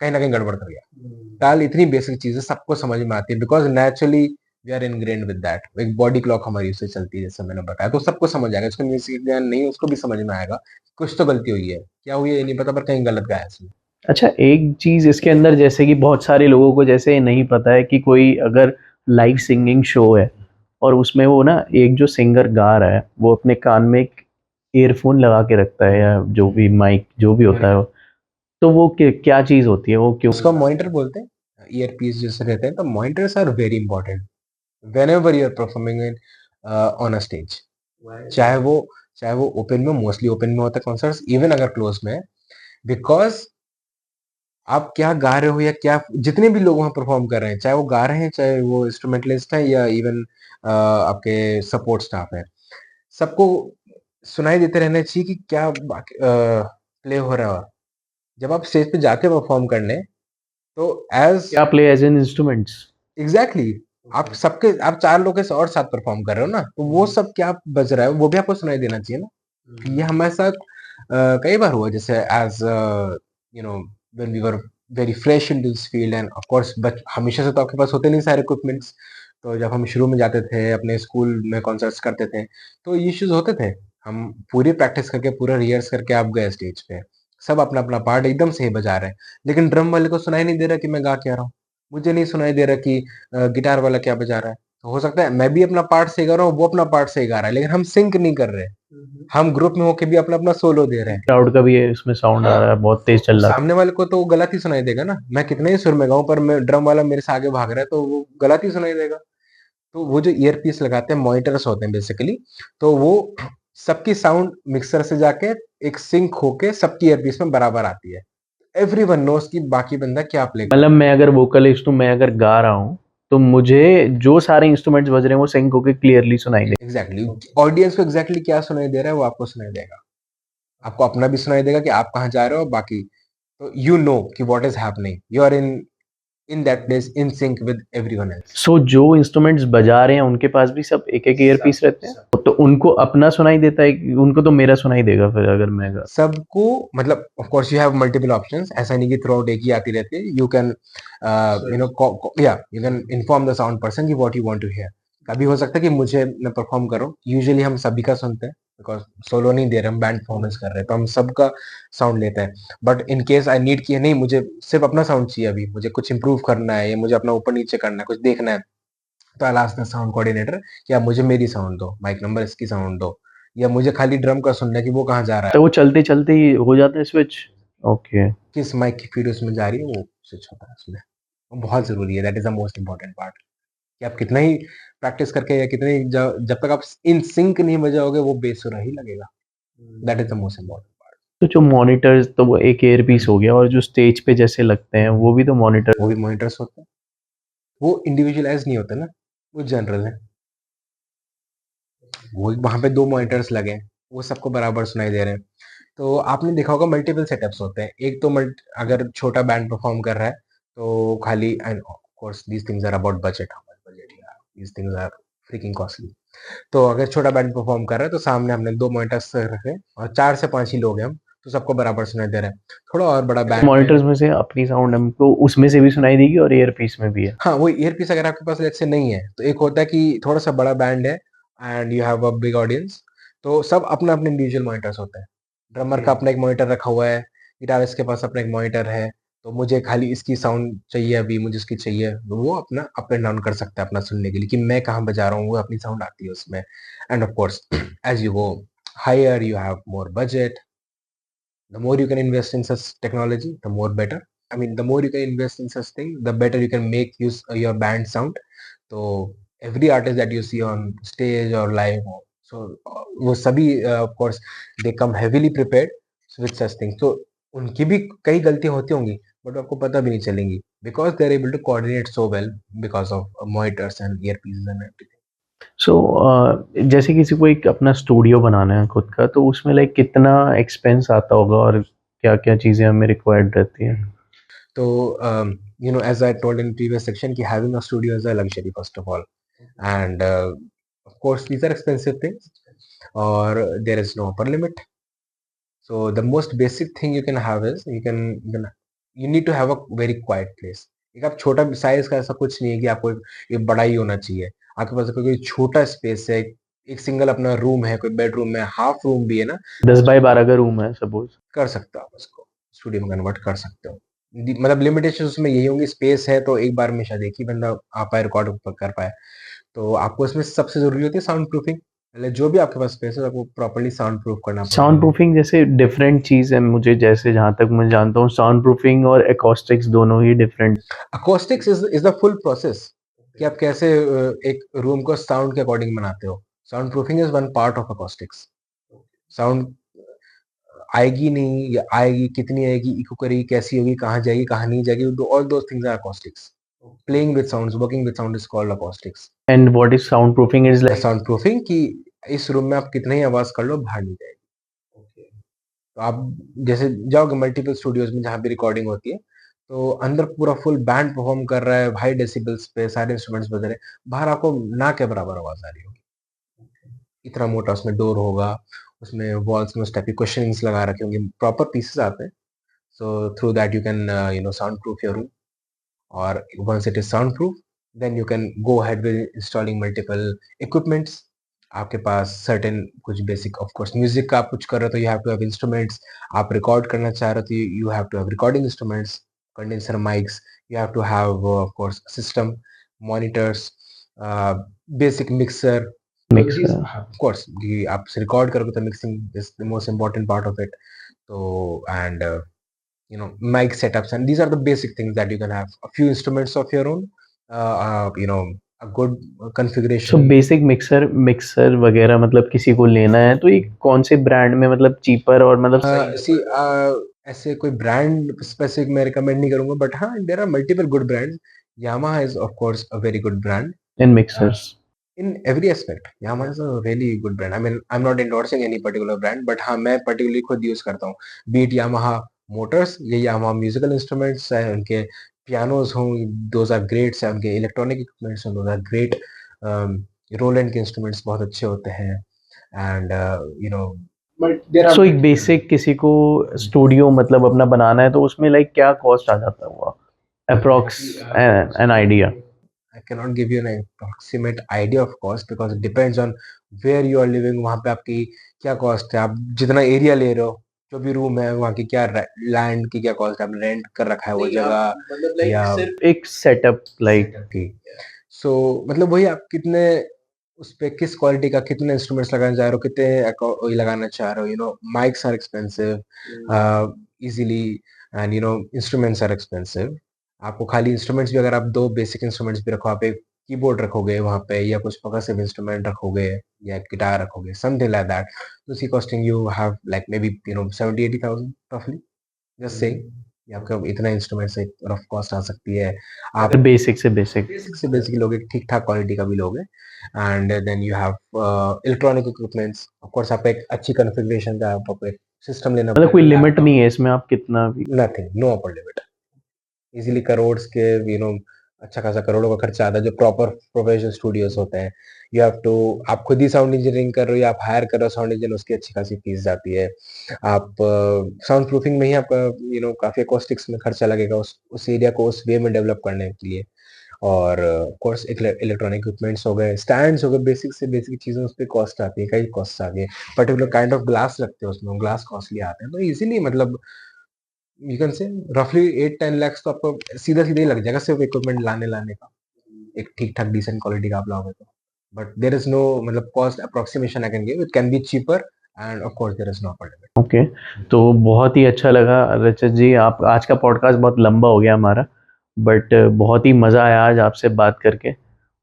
S1: कहीं ना कहीं गड़बड़ कर गया। ताल इतनी बेसिक चीज है, सबको समझ में आती है because naturally we are ingrained with that, एक बॉडी क्लॉक हमारी उससे चलती है जैसे मैंने बताया, तो सबको समझ आएगा, जिसको म्यूजिक ज्ञान नहीं है उसको भी समझ में आएगा कुछ तो गलती हुई है, क्या हुई है ये नहीं पता पर कहीं गलत गाया है इसमें।
S2: अच्छा, एक चीज इसके अंदर, जैसे कि बहुत सारे लोगों को जैसे नहीं पता है कि कोई अगर लाइव सिंगिंग शो है और उसमें वो ना एक जो सिंगर गा रहा है वो अपने कान में एक ईयरफोन लगा के रखता है या जो भी माइक जो भी होता है वो, तो वो क्या चीज होती है, वो क्यों?
S1: उसको मॉनिटर बोलते हैं, ईयर पीस जैसे रहते हैं, तो monitors are very important whenever you are performing in on a stage, चाहे वो चाहे वो ओपन में, मोस्टली ओपन में होता है कॉन्सर्ट्स, इवन अगर क्लोज में है, बिकॉज आप क्या गा रहे हो या क्या जितने भी लोग वहां परफॉर्म कर रहे हैं, चाहे वो गा रहे हैं चाहे वो इंस्ट्रूमेंटलिस्ट है या इवन आपके सपोर्ट स्टाफ है, सबको सुनाई देते रहना चाहिए कि क्या प्ले हो रहा है। जब आप स्टेज पे जाते हो परफॉर्म करने तो एज
S2: क्या play as an instruments?
S1: Exactly आप सबके आप चार लोग के और साथ परफॉर्म कर रहे हो ना, तो वो सब क्या बज रहा है वो भी आपको सुनाई देना चाहिए ना। ये हमारे साथ कई बार हुआ, जैसे as you know when we were very fresh in this field, and of course but हमेशा से तो आपके पास होते नहीं सारे इक्विपमेंट्स, तो जब हम शुरू में जाते थे अपने स्कूल में कॉन्सर्ट्स करते थे तो ये इश्यूज होते थे। हम पूरी प्रैक्टिस करके पूरा रिहर्स करके आप गए स्टेज पे, सब अपना अपना पार्ट एकदम सही बजा रहे हैं, लेकिन ड्रम वाले को सुनाई नहीं दे रहा कि मैं गा क्या रहा हूँ, मुझे नहीं सुनाई दे रहा कि गिटार वाला क्या बजा रहा है। तो हो सकता है मैं भी अपना पार्ट सही गा रहा हूँ, वो अपना पार्ट सही गा रहा है, लेकिन हम सिंक नहीं कर रहे, हम ग्रुप में होके भी अपना अपना सोलो दे रहे हैं।
S2: क्राउड का भी इसमें साउंड आ रहा है, बहुत तेज चल रहा है।
S1: सामने वाले को तो वो गलत ही सुनाई देगा ना, मैं कितने ही सुर में गाऊं पर मैं ड्रम वाला मेरे से आगे भाग रहा है तो वो गलत ही सुनाई देगा। तो वो जो ईयर पीस लगाते हैं मॉनिटर्स होते हैं बेसिकली, तो वो सबकी साउंड मिक्सर से जाके एक सिंक होके सबकी ईयर पीस में बराबर आती है। एवरीवन नोस कि बाकी बंदा क्या प्ले कर
S2: मतलब
S1: रहा है।
S2: मैं अगर वोकलिस्ट हूँ, मैं अगर गा रहा हूँ, तो मुझे जो सारे इंस्ट्रूमेंट्स बज रहे हैं वो सिंक होके क्लियरली सुनाई दे।
S1: एग्जैक्टली ऑडियंस को एग्जैक्टली क्या सुनाई दे रहा है वो आपको सुनाई देगा। आपको अपना भी सुनाई देगा कि आप कहाँ जा रहे हो, बाकी तो यू नो कि what is happening, you are in that place in sync with everyone else.
S2: So जो इंस्ट्रूमेंट्स बजा रहे हैं उनके पास भी सब एक-एक ईयर
S1: सब
S2: पीस रहते हैं?
S1: सब
S2: तो उनको अपना सुनाई देता है कि उनको तो मेरा सुनाई देगा फिर अगर मैं गा
S1: सबको, मतलब of course you have multiple options, ऐसा नहीं कि थ्रू आउट एक ही आती रहती है। यू कैन यू नो या you can inform the sound person कि what you want to hear. कभी हो सकता है कि मुझे मैं परफॉर्म कर रहा हूँ, यूजुअली हम सभी का सुनते हैं बिकॉज सोलो नहीं दे रहे, हम बैंड परफॉर्मेंस कर रहे हैं तो हम सबका साउंड लेते हैं। But in case I need कि नहीं मुझे सिर्फ अपना साउंड चाहिए, अभी मुझे कुछ इंप्रूव करना है या मुझे अपना ऊपर नीचे करना है, कुछ देखना है, तो I ask the sound coordinator कि आप मुझे मेरी साउंड दो, माइक नंबर इसकी साउंड दो, या मुझे खाली ड्रम का सुनना है कि वो कहाँ जा रहा है,
S2: तो वो चलते-चलते ही हो जाता है स्विच? ओके।
S1: किस माइक की फीड उसमें जा रही है, वो स्विच होता है उसमें। वो बहुत ज़रूरी है, that is the most important part कि आप कितना ही प्रैक्टिस करके या कितने ही जब तक आप इन सिंक नहीं बजाओगे वो बेसुरा ही लगेगा। That is the most important part.
S2: तो जो मॉनिटर्स तो वो एक ईयर पीस हो गया और जो स्टेज पे जैसे लगते हैं वो भी तो मॉनिटर
S1: वो भी मॉनिटर्स होते हैं, वो इंडिविजुअलाइज़ नहीं होते ना, वो जनरल है। वो वहाँ पे 2 मॉनिटर्स लगे हैं, वो सबको बराबर सुनाई दे रहे हैं। तो आपने देखा होगा मल्टीपल सेटअप्स होते हैं। एक तो अगर छोटा बैंड परफॉर्म कर रहा है तो खाली, and of course these things are about budget, how much budget you have, these things are freaking costly. तो अगर छोटा बैंड परफॉर्म कर रहा है तो सामने हमने 2 मॉनिटर्स रखे और 4 से 5 ही लोग हैं हम, तो सबको बराबर सुनाई दे रहा है। थोड़ा और बड़ा बैंड है,
S2: मॉनिटर्स में से अपनी साउंड हमको उसमें से भी सुनाई देगी और ईयर पीस में भी है।
S1: हाँ, वो ईयरपीस अगर आपके पास लेट्स से नहीं है, तो एक होता है कि थोड़ा-सा बड़ा बैंड है and you have a big audience, तो सब अपना-अपना इंडिविजुअल मॉनिटर्स होता है। ड्रमर का अपना एक मॉनिटर रखा हुआ है, गिटारिस्ट के पास अपना एक मॉनिटर है, तो मुझे खाली इसकी साउंड चाहिए अभी, मुझे इसकी चाहिए, तो वो अपना अप एंड डाउन कर सकता है अपना सुनने के लिए कि मैं कहाँ बजा रहा हूँ, वो अपनी साउंड आती है उसमें। And of course as you go higher you have more budget, the more you can invest in such technology, the more better. I mean, the more you can invest in such thing, the better you can make use your band sound. So every artist that you see on stage or live, so वो सभी of course they come heavily prepared with such things. So उनकी भी कई गलतियां होती होंगी but आपको पता भी नहीं चलेंगी because they are able to coordinate so well because of monitors and earpieces and everything.
S2: सो जैसे किसी को एक अपना स्टूडियो बनाना है खुद का, तो उसमें लाइक कितना एक्सपेंस आता होगा और क्या-क्या चीज़ें हमें रिक्वायर्ड रहती हैं?
S1: So, as I told in previous section, ki having a studio is a luxury first of all, and of course these are expensive things, or there is no upper limit. So the most basic thing you can have is you need to have a very quiet place. एक आप छोटा size का ऐसा कुछ नहीं है कि आपको ये बड़ा ही होना चाहिए। आपके पास कोई छोटा स्पेस है, एक सिंगल अपना रूम है, कोई बेडरूम है, हाफ रूम भी है ना,
S2: 10 बाय 12 का रूम है सपोज़।
S1: कर सकते हो आप उसको, स्टूडियो में कन्वर्ट कर सकते हो। मतलब लिमिटेशन उसमें यही होंगी, स्पेस है तो एक बार में शायद एक ही बंदा आ पाए, रिकॉर्ड कर पाए। तो आपको इसमें सबसे ज़रूरी होती है साउंड प्रूफिंग। मतलब जो भी आपके पास स्पेस है आपको प्रॉपर्ली साउंड प्रूफ करना
S2: साउंड
S1: पड़ेगा।
S2: प्रूफिंग जैसे डिफरेंट चीज़ है मुझे जैसे जहाँ तक मैं जानता हूँ साउंड प्रूफिंग और एकॉस्टिक्स दोनों ही different.
S1: Acoustics is the full process कि आप कैसे एक रूम को साउंड के अकॉर्डिंग बनाते हो। Sound proofing is one part of acoustics. Sound आएगी नहीं या आएगी, कितनी आएगी, इको करेगी, कैसी होगी, कहाँ जाएगी, कहाँ नहीं जाएगी, all those things are acoustics. Playing with sounds, working with sound is called acoustics.
S2: And what is sound proofing is
S1: The
S2: like
S1: sound proofing कि इस रूम में आप कितना ही आवाज़ कर लो बाहर नहीं जाएगी। तो आप जैसे जाओगे मल्टीपल स्टूडियोज़ में जहाँ भी रिकॉर्डिंग होती है, तो अंदर पूरा फुल बैंड परफॉर्म कर रहा है, हाई डेसिबल्स पे सारे इंस्ट्रूमेंट्स बज रहे हैं, बाहर आपको ना के बराबर आवाज़ आ रही होगी। इतना मोटा उसमें डोर होगा, उसमें वॉल्स में उस टाइप की कुशनिंग्स लगा रखे होंगे, प्रॉपर पीसेस आते हैं। So through that you can sound proof your room. Or once it is soundproof, then you can go ahead with installing multiple equipments. आपके पास certain कुछ basic of course music का आप कुछ कर रहे हो तो you have to have instruments. आप record करना चाह रहे हो तो you have to have recording instruments, condenser mics. You have to have of course system, monitors, uh, basic mixer. तो
S2: मिक्स
S1: these of course कि आप record करोगे तो mixing is the most important part of it. तो and mic setups, and these are the basic things that you can have a few instruments of your own, a good
S2: so
S1: configuration.
S2: Basic mixer mixer वगैरह मतलब किसी को लेना है तो ये कौन से ब्रांड में मतलब चीपर और मतलब सही
S1: See,
S2: पड़ता है?
S1: ऐसे कोई ब्रांड स्पेसिफिक मैं रिकमेंड नहीं करूँगा, बट हाँ, there are multiple good brands. Yamaha is of course a very good brand
S2: in mixers?
S1: in every aspect. Yamaha is a really good brand. I mean, I'm not endorsing any particular brand, but हाँ, मैं particularly खुद use करता हूँ। Be it Yamaha motors या Yamaha musical instruments, चाहे उनके pianos हों, those are great, चाहे उनके electronic instruments हों, those are great। Roland के instruments बहुत अच्छे होते हैं, and you know, but there are
S2: सो एक बेसिक किसी को स्टूडियो मतलब अपना बनाना है तो उसमें लाइक क्या कॉस्ट आ जाता होगा, approx an idea?
S1: I cannot give you an approximate idea of cost because it depends on where you are living। वहाँ पे आपकी क्या कॉस्ट है, आप जितना एरिया ले रहे हो, जो भी रूम है वहाँ की क्या लैंड की क्या कॉस्ट है, आपने रेंट कर रखा है वो जगह या
S2: सिर्फ एक सेटअप लाइक?
S1: की। सो मतलब वही आप कितने उस पे किस क्वालिटी का कितने इंस्ट्रूमेंट्स लगाना चाह रहे हो, कितने वही लगाना चाह रहे हो, mics are expensive easily, and instruments are expensive. आपको खाली इंस्ट्रूमेंट्स भी अगर आप 2 बेसिक इंस्ट्रूमेंट्स भी रखो, आप एक कीबोर्ड रखोगे वहाँ पे या कुछ परकसिव इंस्ट्रूमेंट रखोगे या गिटार रखोगे, समथिंग लाइक दैट, तो उसकी costing you have like may be 70-80,000 रफली, जस्ट सेइंग। ये आपका इतना इंस्ट्रूमेंट से रफ कॉस्ट आ सकती है। आप
S2: अगर बेसिक से बेसिक?
S1: बेसिक से बेसिक लोगे, ठीक-ठाक क्वालिटी का भी लोगे, and then you have electronic equipments. Of course आपको एक अच्छी कॉन्फ़िगरेशन का आपको एक सिस्टम लेना
S2: मतलब कोई
S1: पड़ेगा।
S2: लिमिट नहीं है इसमें, आप कितना भी?
S1: Nothing, no upper limit. Easily crores के, अच्छा खासा करोड़ों का खर्चा आता है जो प्रॉपर प्रोफेशनल स्टूडियोज होते हैं। यू हैव टू, आप खुद ही साउंड इंजीनियरिंग कर रहे हो या आप हायर कर रहे हो साउंड इंजीनियर, उसकी अच्छी खासी फीस जाती है। आप साउंड प्रूफिंग में ही आपका काफी अकॉस्टिक्स में खर्चा लगेगा उस एरिया को उस वे में डेवलप करने के लिए। और ऑफ कोर्स इलेक्ट्रॉनिक इक्विपमेंट्स हो गए, स्टैंड्स हो गए, बेसिक से बेसिक चीजें उस पे कॉस्ट आती है, कई कॉस्ट आती है। पर्टिकुलर काइंड ऑफ ग्लास रखते हैं उसमें, ग्लास कॉस्टली आते हैं, तो इजीली मतलब यू कैन से रफली 8-10 लाख तो आपको सीधा-सीधा ही लग जाएगा सिर्फ इक्विपमेंट लाने का। एक ठीक-ठाक डिसेंट क्वालिटी का आप लाओगे तो। बट देयर इज़ नो मतलब cost approximation I can give, it can be cheaper, and of course there is no upper limit.
S2: Okay, तो बहुत ही अच्छा लगा रचित जी, आप आज का पॉडकास्ट बहुत लंबा हो गया हमारा, बट बहुत ही मज़ा आया आज आपसे बात करके।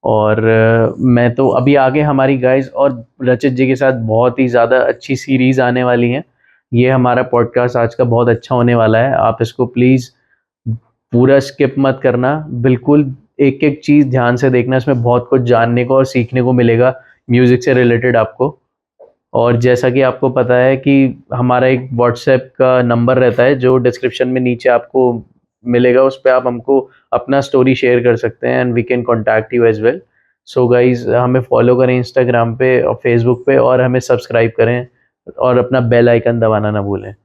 S2: और मैं तो अभी आगे हमारी गाइस और रचित जी के साथ बहुत ही ज़्यादा अच्छी सीरीज़ आने वाली हैं। ये हमारा पॉडकास्ट आज का बहुत अच्छा होने वाला है, आप इसको प्लीज़ पूरा स्किप मत करना, बिल्कुल एक-एक चीज़ ध्यान से देखना, इसमें बहुत कुछ जानने को और सीखने को मिलेगा म्यूज़िक से रिलेटेड आपको। और जैसा कि आपको पता है कि हमारा एक व्हाट्सएप का नंबर रहता है जो डिस्क्रिप्शन में नीचे आपको मिलेगा, उस पे आप हमको अपना स्टोरी शेयर कर सकते हैं and we can contact you as well. So guys, हमें फॉलो करें इंस्टाग्राम पे और फेसबुक पे, और हमें सब्सक्राइब करें और अपना बेल आइकन दबाना ना भूलें।